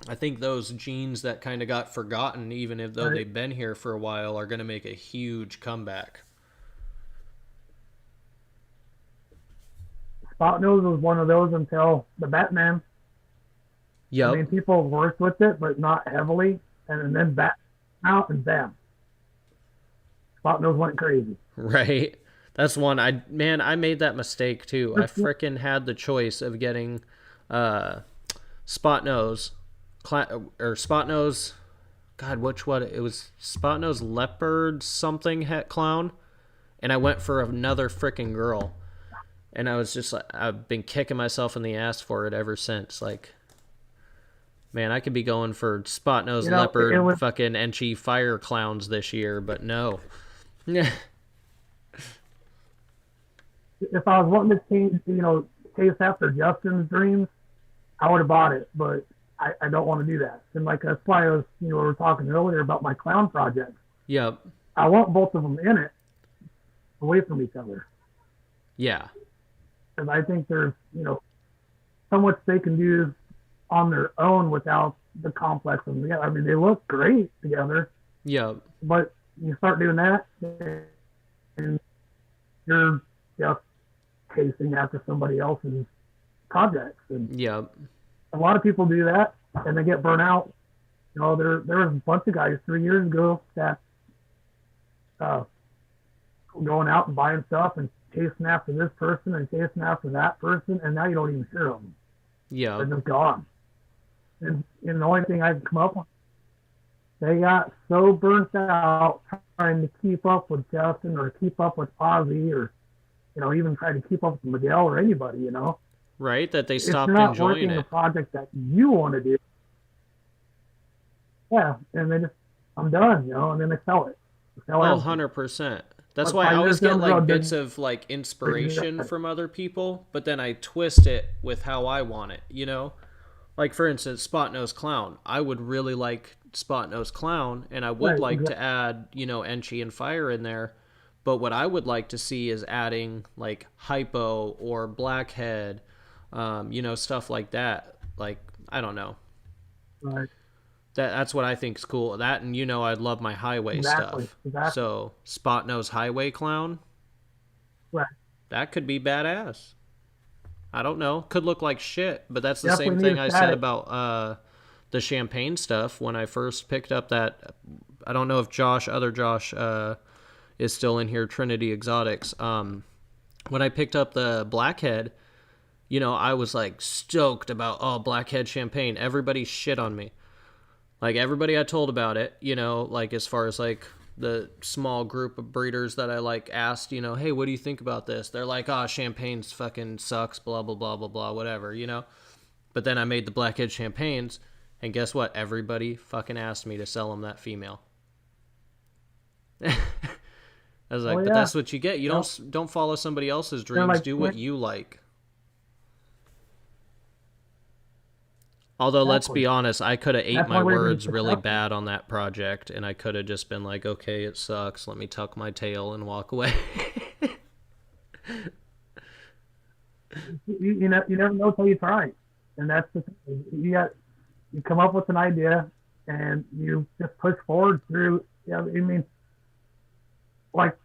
I think those genes that kind of got forgotten, even if though Right. they've been here for a while, are going to make a huge comeback. Spot nose was one of those until the Batman. Yep. I mean, people worked with it, but not heavily. And then Bat out and bam. Spot nose went crazy. Right. That's one I made that mistake too. I frickin' had the choice of getting spot nose or spot nose, god, which one? It was spot nose leopard something het clown, and I went for another frickin' girl. And I was just like, I've been kicking myself in the ass for it ever since. Like, man, I could be going for spot nose leopard fucking Enchi fire clowns this year, but no. Yeah. If I was wanting to chase after Justin's dreams, I would have bought it, but I don't want to do that. And like that's why we were talking earlier about my clown project. Yep. I want both of them in it, away from each other. Yeah. And I think there's so much they can do on their own without the complex of them together. I mean, they look great together. Yep. But you start doing that, and you're just chasing after somebody else's projects. And yep. a lot of people do that, and they get burnt out. There was a bunch of guys 3 years ago that going out and buying stuff and chasing after this person and chasing after that person, and now you don't even hear them. Yeah. They're just gone. And the only thing I can come up with, they got so burnt out trying to keep up with Justin or keep up with Ozzy or, even try to keep up with Miguel or anybody, Right, that they stopped it's not enjoying working it. the project that you want to do. Yeah, and they just, I'm done, and then they sell it. Oh, 100%. That's why I always get like bits of like inspiration from other people, but then I twist it with how I want it, Like for instance, Spot Nose Clown. I would really like Spot Nose Clown, and I would like to add, Enchi and Fire in there. But what I would like to see is adding like Hypo or Blackhead, stuff like that. Like, I don't know. Right. That's what I think is cool. That and I'd love my highway stuff. Exactly. So Spot Nose Highway Clown. Right. That could be badass. I don't know. Could look like shit, but that's the Definitely same thing I said about the champagne stuff when I first picked up that. I don't know if other Josh, is still in here. Trinity Exotics. When I picked up the Blackhead, I was like stoked about Blackhead champagne. Everybody shit on me. Like, everybody I told about it, like, as far as, like, the small group of breeders that I, like, asked, hey, what do you think about this? They're like, champagne's fucking sucks, blah, blah, blah, blah, blah, whatever, But then I made the Blackhead champagnes, and guess what? Everybody fucking asked me to sell them that female. I was like, but that's what you get. You don't follow somebody else's dreams. Like, do what you like. Although, let's be honest, I could have ate my words really bad on that project, and I could have just been like, okay, it sucks. Let me tuck my tail and walk away. you never know until you try. And that's the thing. You come up with an idea, and you just push forward through. Like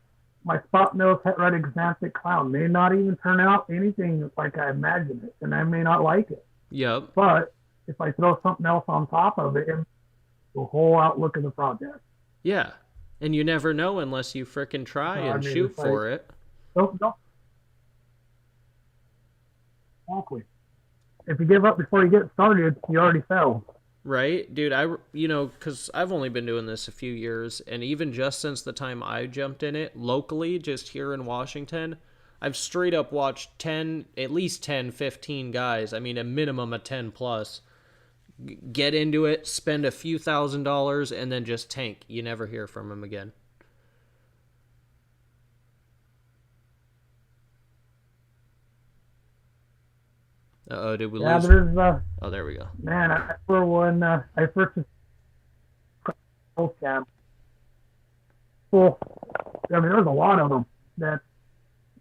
my Spot Nose Het Red Exantic Clown may not even turn out anything like I imagined it, and I may not like it. Yep. But if I throw something else on top of it, the whole outlook of the project. Yeah. And you never know unless you frickin' try and shoot for it. Don't. Exactly. If you give up before you get started, you already fell. Right, dude. Because I've only been doing this a few years, and even just since the time I jumped in it locally, just here in Washington, I've straight up watched 10, at least 10, 15 guys. I mean, a minimum of 10 plus get into it, spend a few $1,000s, and then just tank. You never hear from them again. Uh-oh, did we Yeah, lose? there's Oh, there we go. man. I remember when I first camp. Well, I mean, there's a lot of them that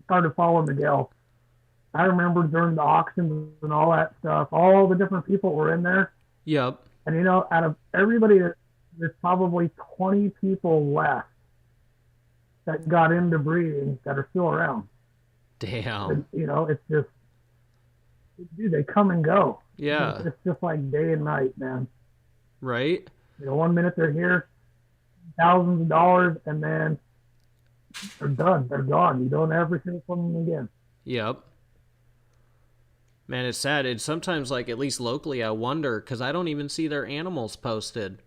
started following Miguel. I remember during the auctions and all that stuff, all the different people were in there. Yep. And, out of everybody, there's probably 20 people left that got into breeding that are still around. Damn. And, it's just, dude, they come and go. Yeah. It's just like day and night, man. Right? One minute they're here, thousands of dollars, and then they're done. They're gone. You don't ever hear from them again. Yep. Man, it's sad. It's sometimes, like, at least locally, I wonder, because I don't even see their animals posted.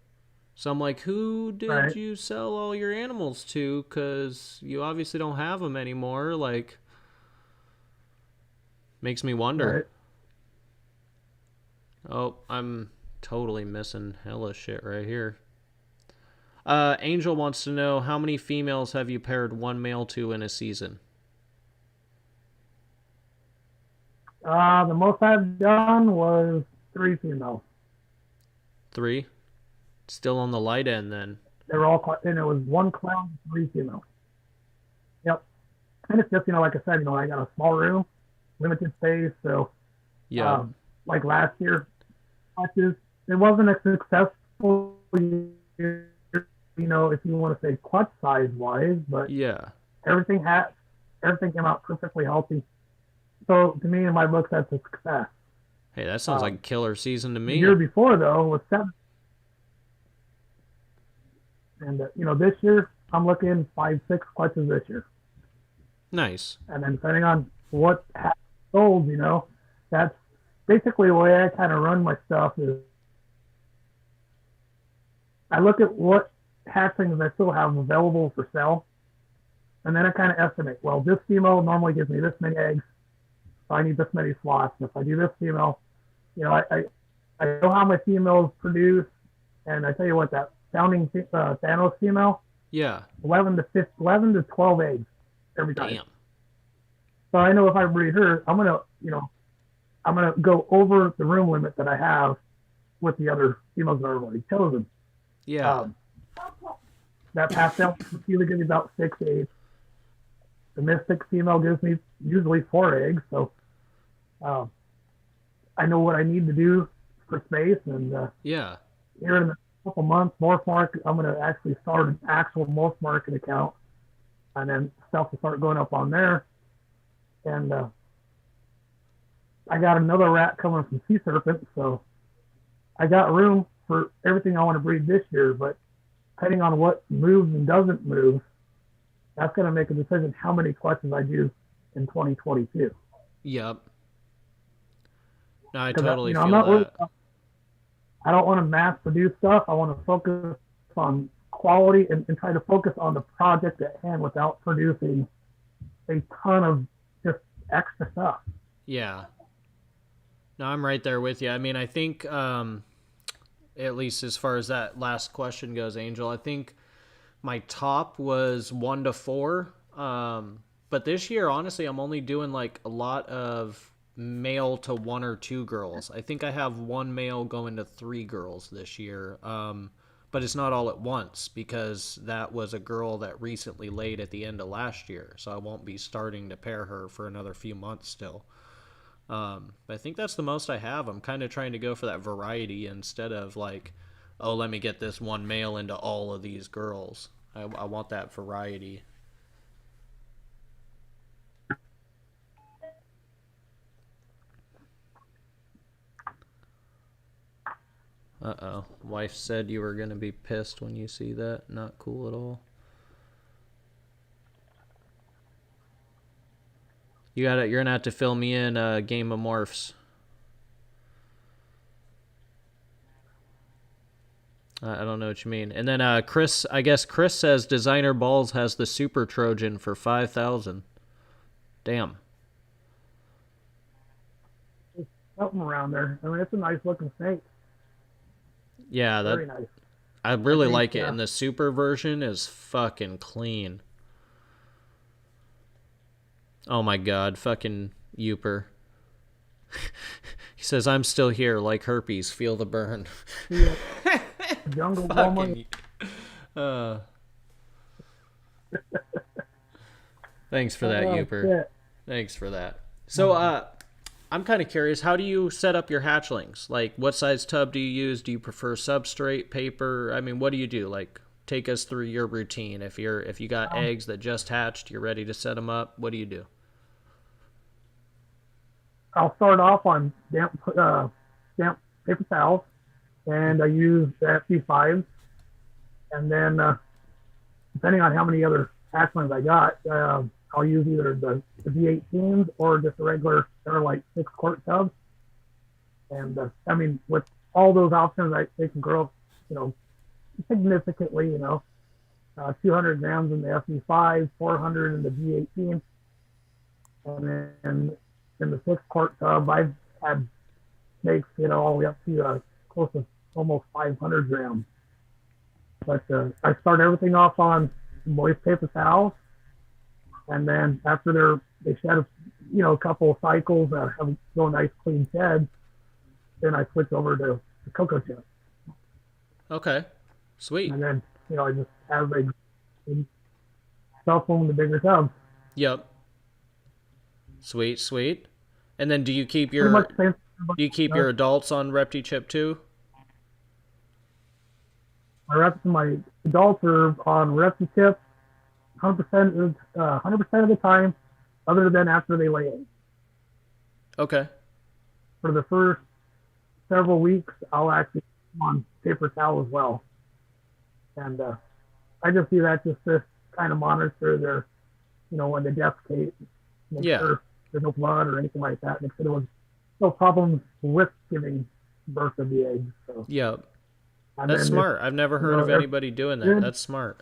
So I'm like, who did you sell all your animals to? Because you obviously don't have them anymore. Like, makes me wonder. Right. Oh, I'm totally missing hella shit right here. Angel wants to know, how many females have you paired one male to in a season? The most I've done was 3 females. 3? Still on the light end then. They were all, and it was 1 clown, 3 females. Yep. And it's just, like I said, I got a small room, limited space, so yeah. Like last year, it wasn't a successful year, if you want to say clutch size wise, but yeah, everything came out perfectly healthy. So to me, in my books, that's a success. Hey, that sounds like a killer season to me. The year before, though, was 7. And, this year, I'm looking 5, 6 clutches this year. Nice. And then depending on what sold, that's basically the way I kind of run my stuff is I look at what hatchlings I still have available for sale. And then I kind of estimate, well, this female normally gives me this many eggs. So I need this many slots. And if I do this female, I know how my females produce. And I tell you what, that founding Thanos female, 11 to 12 eggs every time. Damn. So I know if I breed her, I'm gonna go over the room limit that I have with the other females that I've already chosen. Yeah. That pastel female gives me about 6 eggs. The mystic female gives me usually 4 eggs. So I know what I need to do for space, and here in a couple months, morph market, I'm going to actually start an actual morph market account, and then stuff will start going up on there. And I got another rat coming from Sea Serpent, so I got room for everything I want to breed this year. But depending on what moves and doesn't move, that's going to make a decision how many clutches I do in 2022. Yep. No, I totally feel that. I don't want to mass produce stuff. I want to focus on quality and try to focus on the project at hand without producing a ton of just extra stuff. Yeah. No, I'm right there with you. I mean, I think, at least as far as that last question goes, Angel, I think my top was 1 to 4. But this year, honestly, I'm only doing like a lot of male to 1 or 2 girls. I think I have 1 male going to 3 girls this year. But it's not all at once because that was a girl that recently laid at the end of last year. So I won't be starting to pair her for another few months still. But I think that's the most I have. I'm kind of trying to go for that variety instead of like, oh, let me get this 1 male into all of these girls. I want that variety. Uh-oh. Wife said you were going to be pissed when you see that. Not cool at all. You're gonna have to fill me in Game of Morphs. I don't know what you mean. And then Chris, I guess Chris says Designer Balls has the Super Trojan for 5,000. Damn. It's something around there. I mean, it's a nice looking snake. Yeah, that Very nice. I I really think, like it. And the Super version is fucking clean. Oh my god, fucking Youper. He says I'm still here, like herpes. Feel the burn. yeah, jungle woman. Fucking. Uh, thanks for that, Oh, Youper. shit. Thanks for that. So, I'm kind of curious. How do you set up your hatchlings? Like, what size tub do you use? Do you prefer substrate, paper? I mean, what do you do? Like, take us through your routine. If you got eggs that just hatched, you're ready to set them up. What do you do? I'll start off on damp paper towels, and I use the FG5s, and then depending on how many other hatchlings I got, I'll use either the V18s or just the regular, they're like 6-quart tubs. And I mean, with all those options, they can grow, significantly. 200 grams in the FG5, 400 in the V18, and then in the 6-quart tub, I've had snakes, all the way up to close to almost 500 grams. But I start everything off on moist paper towels, and then after they shed a couple of cycles, have real nice clean sheds, then I switch over to the cocoa chips. Okay, sweet. And then I just have a stuff them in the bigger tubs. Yep. Sweet, sweet. And then do you keep Pretty much your same. your adults on ReptiChip too? My adults are on ReptiChip 100% of the time, other than after they lay eggs. Okay. For the first several weeks, I'll actually put on paper towel as well, and I just do that just to kind of monitor their, when they defecate, make sure there's no blood or anything like that. Make sure there was no problems with giving birth of the eggs. So. Yep. That's smart. I've never heard of anybody doing that. That's smart.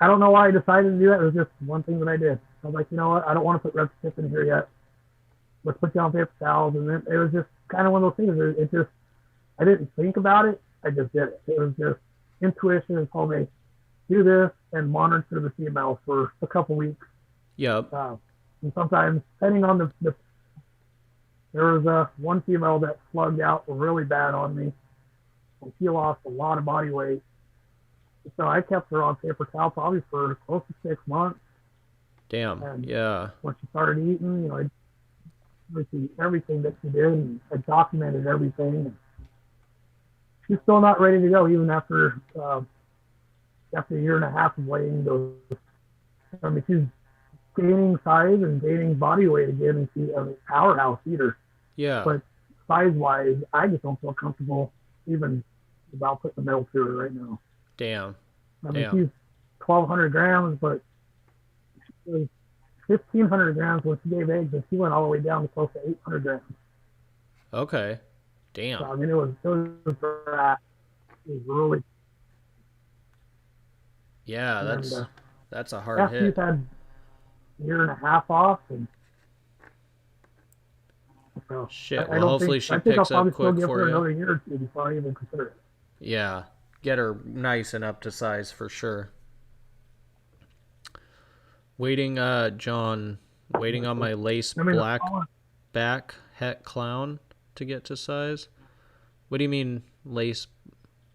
I don't know why I decided to do that. It was just one thing that I did. I was like, you know what? I don't want to put ReptiChip in here yet. Let's put you on paper towels. And then it was just kind of one of those things. It just, I didn't think about it. I just did it. It was just intuition and told me, do this and monitor the female for a couple weeks. Yep. And sometimes, depending on there was one female that slugged out really bad on me, and she lost a lot of body weight. So I kept her on paper towel probably for close to 6 months. Damn. And yeah. When she started eating, I see everything that she did, and I documented everything. She's still not ready to go, even after a year and a half of laying those. I mean, she's gaining size and gaining body weight again, and she's a powerhouse eater. Yeah. But size-wise, I just don't feel comfortable even about putting the milk to her right now. Damn. I mean, she's 1,200 grams, but she was 1,500 grams when she gave eggs, and she went all the way down to close to 800 grams. Okay. Damn. So, I mean, it was really. Yeah, that's a hard hit. She's had a year and a half off, and so shit. Well, hopefully she picks up quick for you. Another year or two before I even consider it. Yeah, get her nice and up to size for sure. Waiting on my lace black back het clown to get to size. What do you mean lace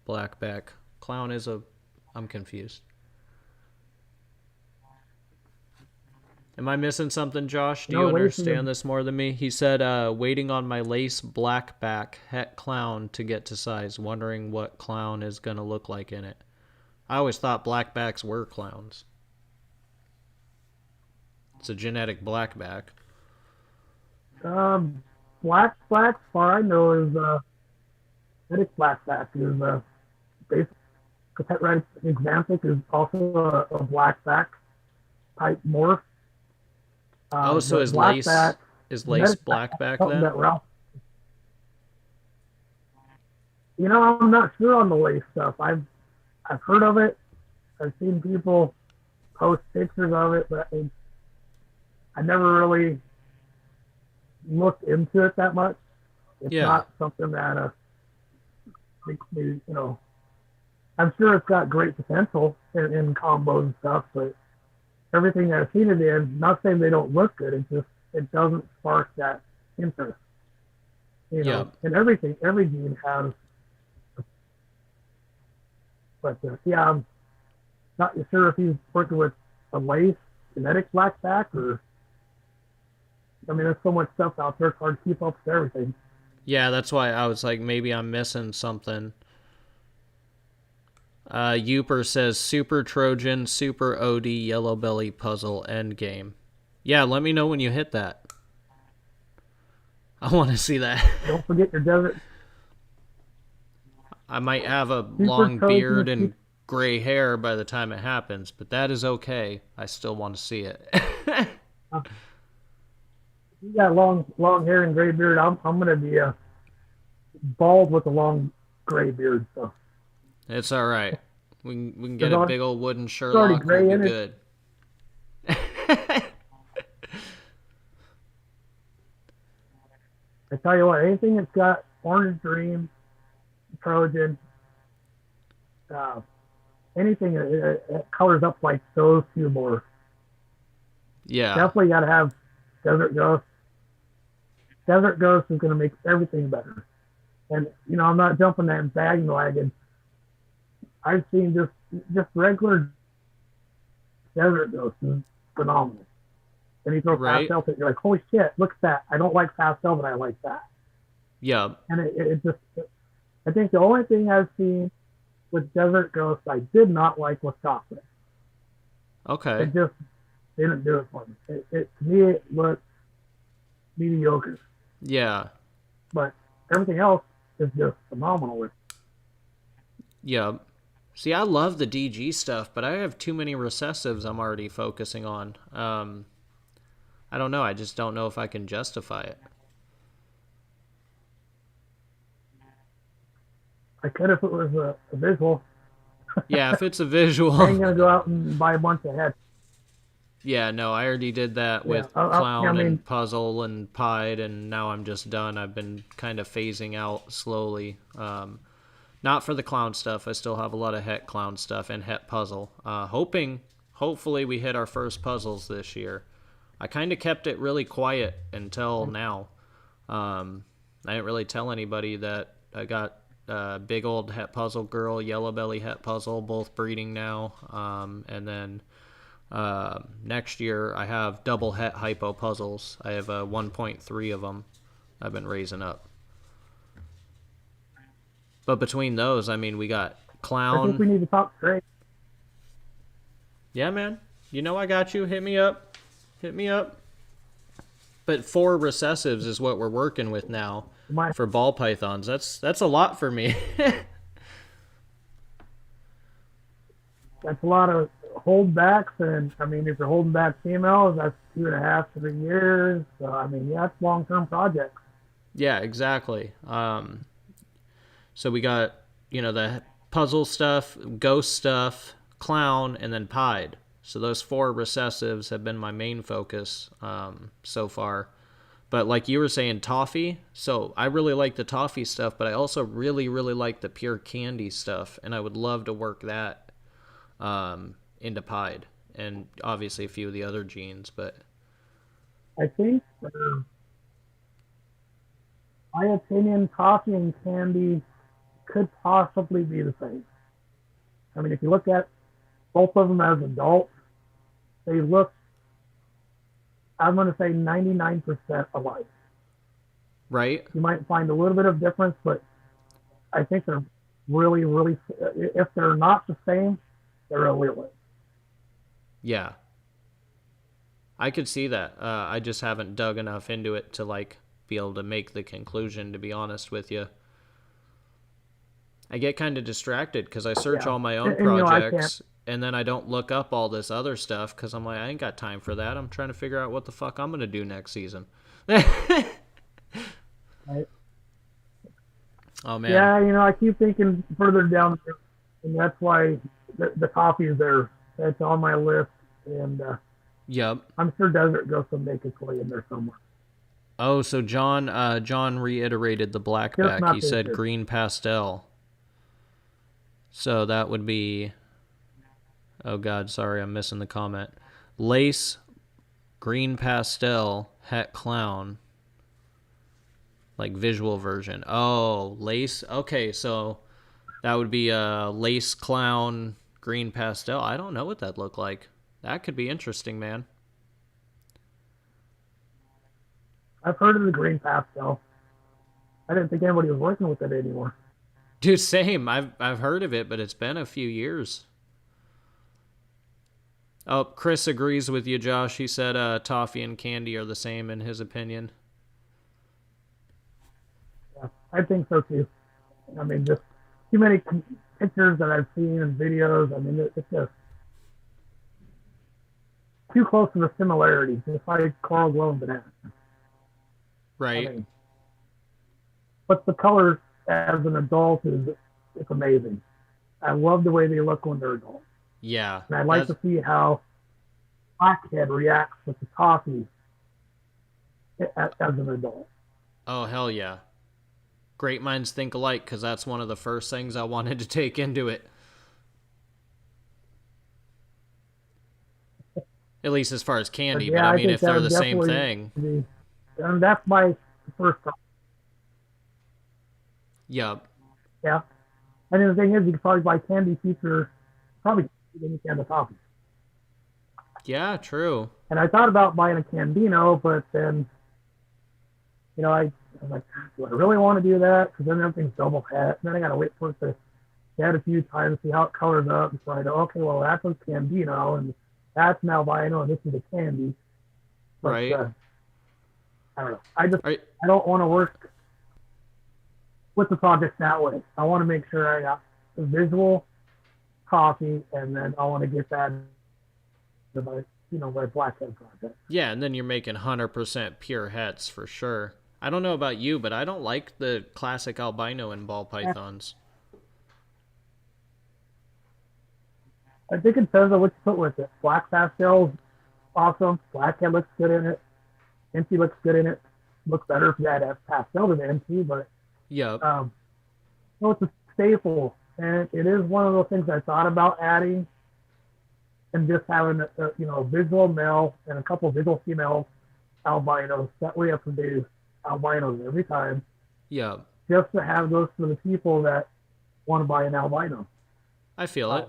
black back? Clown is I'm confused. Am I missing something, Josh? Do you understand this more than me? He said, waiting on my lace black back het clown to get to size, wondering what clown is going to look like in it. I always thought blackbacks were clowns. It's a genetic blackback. Black, far I know, is genetic blackback is basically Red Exantic is also a blackback type morph. Oh, so But blackback, is Lace genetic blackback something then? that Ralph. I'm not sure on the lace stuff. I've heard of it. I've seen people post pictures of it, but I never really looked into it that much. It's Yeah. not something that makes me, I'm sure it's got great potential in combos and stuff, but everything I've seen it in, not saying they don't look good, it doesn't spark that interest. Yeah. And every gene has, but yeah, I'm not sure if he's working with a lace genetic blackback or, I mean, there's so much stuff out there, it's hard to keep up with everything. Yeah, that's why I was like, maybe I'm missing something. Uper says Super Trojan, Super OD, Yellow Belly Puzzle Endgame. Yeah, let me know when you hit that. I want to see that. Don't forget your desert I might have a super long beard trojan. and gray hair by the time it happens, but that is okay. I still want to see it. You got long hair and gray beard. I'm gonna be bald with a long gray beard. So It's all right. We can get it's a big old wooden already Sherlock. We'll gray be in it. good. I tell you what, anything that's got orange dream, Trojan, uh, anything that colors up like those two more. Yeah. Definitely got to have Desert Ghost. Desert Ghost is going to make everything better. And I'm not jumping that bandwagon. I've seen just regular Desert Ghost is phenomenal. And you throw Right. pastel, you're like, holy shit, look at that. I don't like pastel, but I like that. Yeah. And I think the only thing I've seen with Desert Ghost I did not like was chocolate. Okay. It just didn't do it for me. To me, it looked mediocre. Yeah. But everything else is just phenomenal with. Yeah. See, I love the DG stuff, but I have too many recessives I'm already focusing on. I don't know. I just don't know if I can justify it. I could if it was a visual. Yeah, if it's a I visual. ain't gonna go out and buy a bunch of heads. Yeah, no, I already did that Yeah, with Clown mean, and Puzzle and Pied, and now I'm just done. I've been kind of phasing out slowly. Not for the Clown stuff. I still have a lot of Het Clown stuff and Het Puzzle. Hopefully we hit our first puzzles this year. I kind of kept it really quiet until now. I didn't really tell anybody that I got big old Het Puzzle girl, Yellow Belly Het Puzzle, both breeding now. And then next year I have double Het Hypo Puzzles. I have 1.3 of them I've been raising up. But between those, I mean, we got I think we Clown. need to talk straight. Yeah, man. You know I got you. Hit me up. Hit me up. But 4 recessives is what we're working with now My, for ball pythons. That's a lot for me. that's a lot of holdbacks, and I mean, if you're holding back females, that's 2.5 to 3 years. So I mean, yeah, that's long-term projects. Yeah, exactly. So we got, the puzzle stuff, ghost stuff, clown, and then pied. So those 4 recessives have been my main focus so far. But like you were saying, toffee. So I really like the toffee stuff, but I also really, really like the pure candy stuff. And I would love to work that into pied. And obviously a few of the other genes. But I think, my opinion, coffee and candy could possibly be the same. I mean, if you look at both of them as adults, they look, I'm going to say 99% alike. right? You might find a little bit of difference, but I think they're really, really, if they're not the same, they're a little. Yeah. I could see that. I just haven't dug enough into it to be able to make the conclusion, to be honest with you. I get kind of distracted because I search Yeah, all my own and I can't. projects and then I don't look up all this other stuff because I'm like, I ain't got time for that. I'm trying to figure out what the fuck I'm gonna do next season. I, Oh man. yeah, I keep thinking further down, the road, and that's why the coffee is there. It's on my list, and Yep. I'm sure Desert Ghost will make its way in there somewhere. Oh, so John reiterated the Just blackback. He not this said year. green pastel. So that would be, oh god, sorry, I'm missing the comment. Lace, green pastel, het clown, like visual version. Oh, lace. Okay, so that would be a lace clown, green pastel. I don't know what that'd look like. That could be interesting, man. I've heard of the green pastel. I didn't think anybody was working with it anymore. Dude, same. I've heard of it, but it's been a few years. Oh, Chris agrees with you, Josh. He said toffee and candy are the same in his opinion. Yeah, I think so too. I mean, just too many pictures that I've seen and videos. I mean, it's just too close of a similarity, just like coral glow and banana. I Right. mean, but the colors as an adult is it's amazing. I love the way they look when they're adults, Yeah. and I'd like That's to see how Blackhead reacts with the coffee as an adult. oh hell yeah. Great minds think alike because that's one of the first things I wanted to take into it. At least as far as But candy, but yeah, I I mean think if that they're would the same definitely thing. be, and that's my first thought. Yup. Yeah. And then the thing is, you could probably buy candy cheaper, probably cheaper than you can the coffee. Yeah, true. And I thought about buying a Candino, but then, I'm like, do I really want to do that? Because then everything's double het. And then I got to wait for it to head a few times, see how it colors up before I go, okay, well, that's a Candino, and that's an albino, and this is a candy. But Right. I don't know. Are, I don't want to work with the project that way. I want to make sure I got the visual coffee, and then I want to get that to my blackhead project. yeah, and then you're making 100% pure hets for sure. I don't know about you, but I don't like the classic albino in ball pythons. I think it depends on what you put with it. Black pastel, awesome. Blackhead looks good in it. Empty looks good in it. Looks better if you had a pastel than empty, but Yup. no, it's a staple, and it is one of those things I thought about adding, and just having a visual male and a couple of visual female albinos. That way, I produce albinos every time, Yup. just to have those for the people that want to buy an albino. I feel it.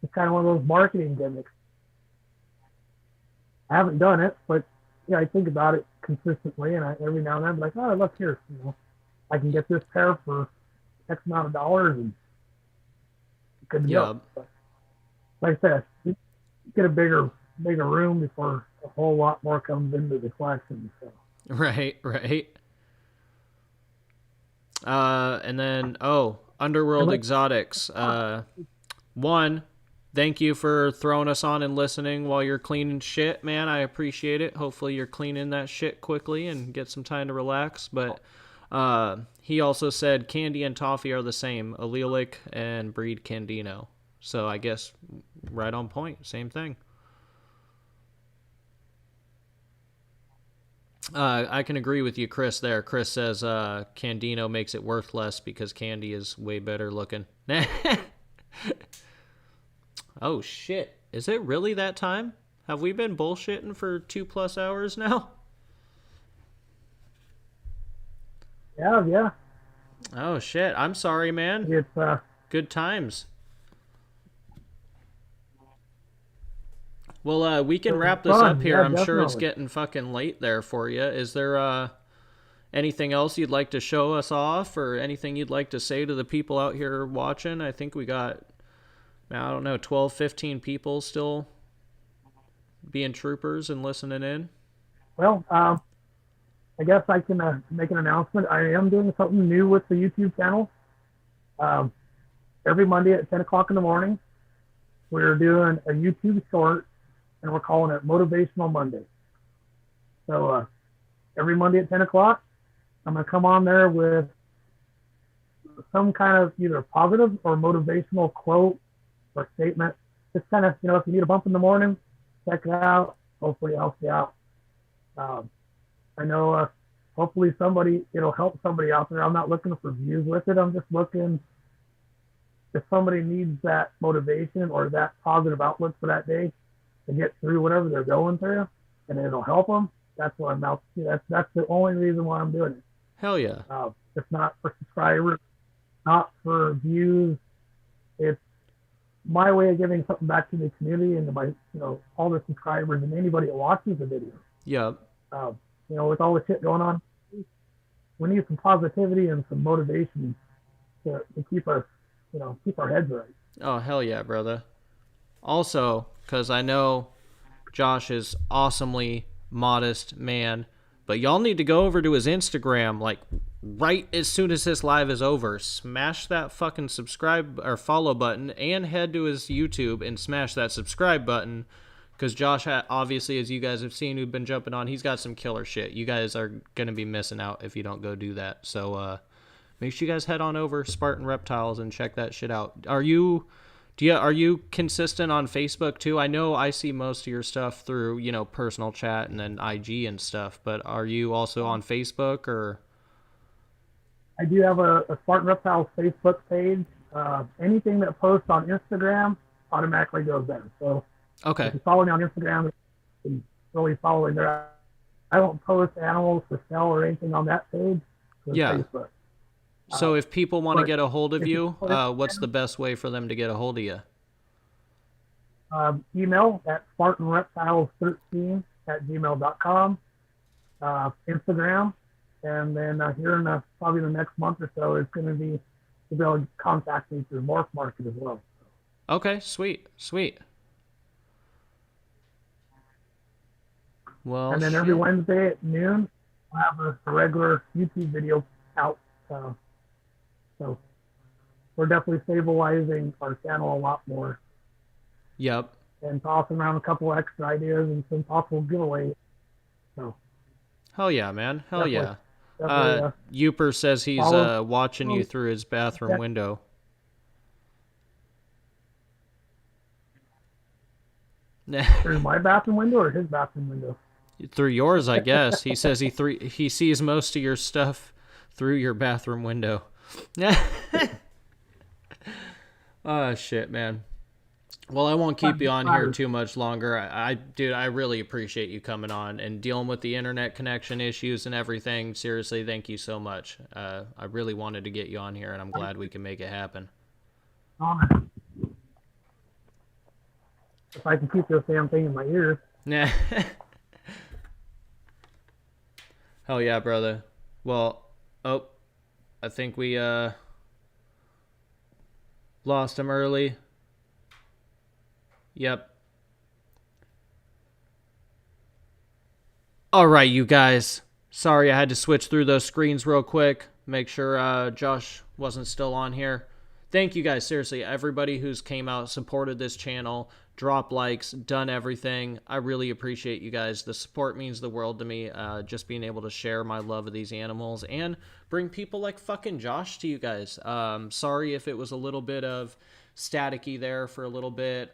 It's kind of one of those marketing gimmicks. I haven't done it, but yeah, I think about it consistently, and every now and then I'm like, oh, look here, I can get this pair for X amount of dollars, and good to go. Yup. But like I said, you get a bigger room before a whole lot more comes into the collection. So Right, right. And then Underworld Exotics. One, thank you for throwing us on and listening while you're cleaning shit, man. I appreciate it. Hopefully you're cleaning that shit quickly and get some time to relax. But he also said candy and toffee are the same, allelic and breed Candino. So I guess right on point, same thing. I can agree with you, Chris, there. Chris says Candino makes it worth less because candy is way better looking. Oh, shit. Is it really that time? Have we been bullshitting for 2+ hours now? yeah, Oh, shit. I'm sorry, man. it's Good times. Well, we can wrap this fun. up here. Yeah, I'm sure it's definitely. getting fucking late there for you. Is there anything else you'd like to show us off or anything you'd like to say to the people out here watching? I think we got, I don't know, 12, 15 people still being troopers and listening in. Well, I guess I can make an announcement. I am doing something new with the YouTube channel. every Monday at 10 o'clock in the morning, we're doing a YouTube short, and we're calling it Motivational Monday. So every Monday at 10 o'clock, I'm going to come on there with some kind of either positive or motivational quote or statement. Just kind of, if you need a bump in the morning, check it out. Hopefully it helps you out. I know hopefully it'll help somebody out there. I'm not looking for views with it. I'm just looking if somebody needs that motivation or that positive outlook for that day to get through whatever they're going through, and it'll help them. That's what I'm out. That's the only reason why I'm doing it. Hell yeah. It's not for subscribers, not for views. It's my way of giving something back to the community and to my, all the subscribers and anybody that watches the video. Yep. With all the shit going on, we need some positivity and some motivation to keep us, keep our heads right. Oh, hell yeah, brother. Also, because I know Josh is awesomely modest man, but y'all need to go over to his Instagram, like, right as soon as this live is over. Smash that fucking subscribe or follow button and head to his YouTube and smash that subscribe button, because Josh, obviously, as you guys have seen who've been jumping on, he's got some killer shit. You guys are going to be missing out if you don't go do that. So make sure you guys head on over Spartan Reptiles and check that shit out. Are you consistent on Facebook too? I know I see most of your stuff through, personal chat and then IG and stuff, but are you also on Facebook or? I do have a Spartan Reptiles Facebook page. Anything that posts on Instagram automatically goes there. So okay. If you follow me on Instagram, you really follow me there. I don't post animals for sale or anything on that page. Yeah. Facebook. So if people want to get a hold of you, what's the best way for them to get a hold of you? Email at spartanreptiles13@gmail.com. Instagram. And then here in probably the next month or so, it's going to be to be able to contact me through Morph Market as well. Okay, sweet. Well, and then every Wednesday at noon, I'll have a regular YouTube video out. So we're definitely stabilizing our channel a lot more. Yep. And tossing around a couple of extra ideas and some possible giveaways. So. Hell yeah, man. Hell definitely, yeah. Uper says he's watching you through his bathroom window. Through my bathroom window or his bathroom window? Through yours, I guess. He says he sees most of your stuff through your bathroom window. Oh, shit, man. Well, I won't keep you on here too much longer. Dude, I really appreciate you coming on and dealing with the internet connection issues and everything. Seriously, thank you so much. I really wanted to get you on here, and I'm glad we can make it happen. If I can keep this damn thing in my ears. Yeah. Hell yeah, brother. Well, I think we lost him early. Yep. All right, you guys. Sorry I had to switch through those screens real quick. Make sure Josh wasn't still on here. Thank you guys, seriously. Everybody who's came out, supported this channel, dropped likes, done everything. I really appreciate you guys. The support means the world to me. Just being able to share my love of these animals and bring people like fucking Josh to you guys. Sorry if it was a little bit of staticky there for a little bit.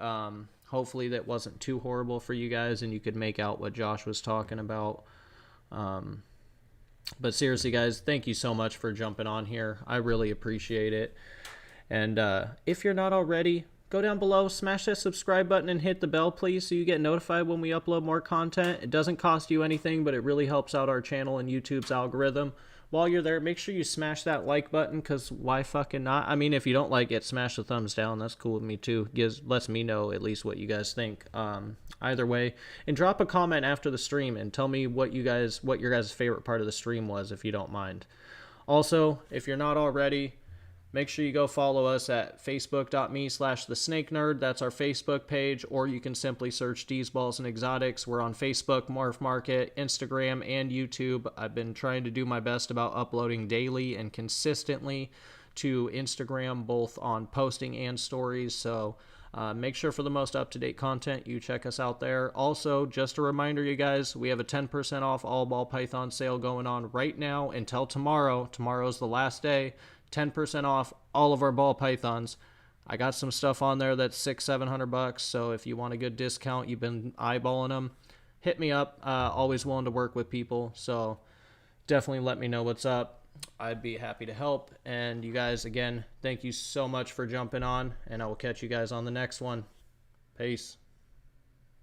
Hopefully that wasn't too horrible for you guys and you could make out what Josh was talking about. But seriously, guys, thank you so much for jumping on here. I really appreciate it. And if you're not already, go down below, smash that subscribe button and hit the bell, please, so you get notified when we upload more content. It doesn't cost you anything, but it really helps out our channel and YouTube's algorithm. While you're there, make sure you smash that like button, because why fucking not? I mean, if you don't like it, smash the thumbs down. That's cool with me, too. Lets me know at least what you guys think. Either way. And drop a comment after the stream and tell me what your guys' favorite part of the stream was, if you don't mind. Also, if you're not already, make sure you go follow us at facebook.me/thesnakenerd. That's our Facebook page, or you can simply search D's Balls and Exotics. We're on Facebook, Morph Market, Instagram, and YouTube. I've been trying to do my best about uploading daily and consistently to Instagram, both on posting and stories. So make sure for the most up-to-date content, you check us out there. Also, just a reminder, you guys, we have a 10% off all ball python sale going on right now until tomorrow. Tomorrow's the last day. 10% off all of our ball pythons. I got some stuff on there that's $600-700. So if you want a good discount, you've been eyeballing them, hit me up. Always willing to work with people. So definitely let me know what's up. I'd be happy to help. And you guys, again, thank you so much for jumping on, and I will catch you guys on the next one. Peace.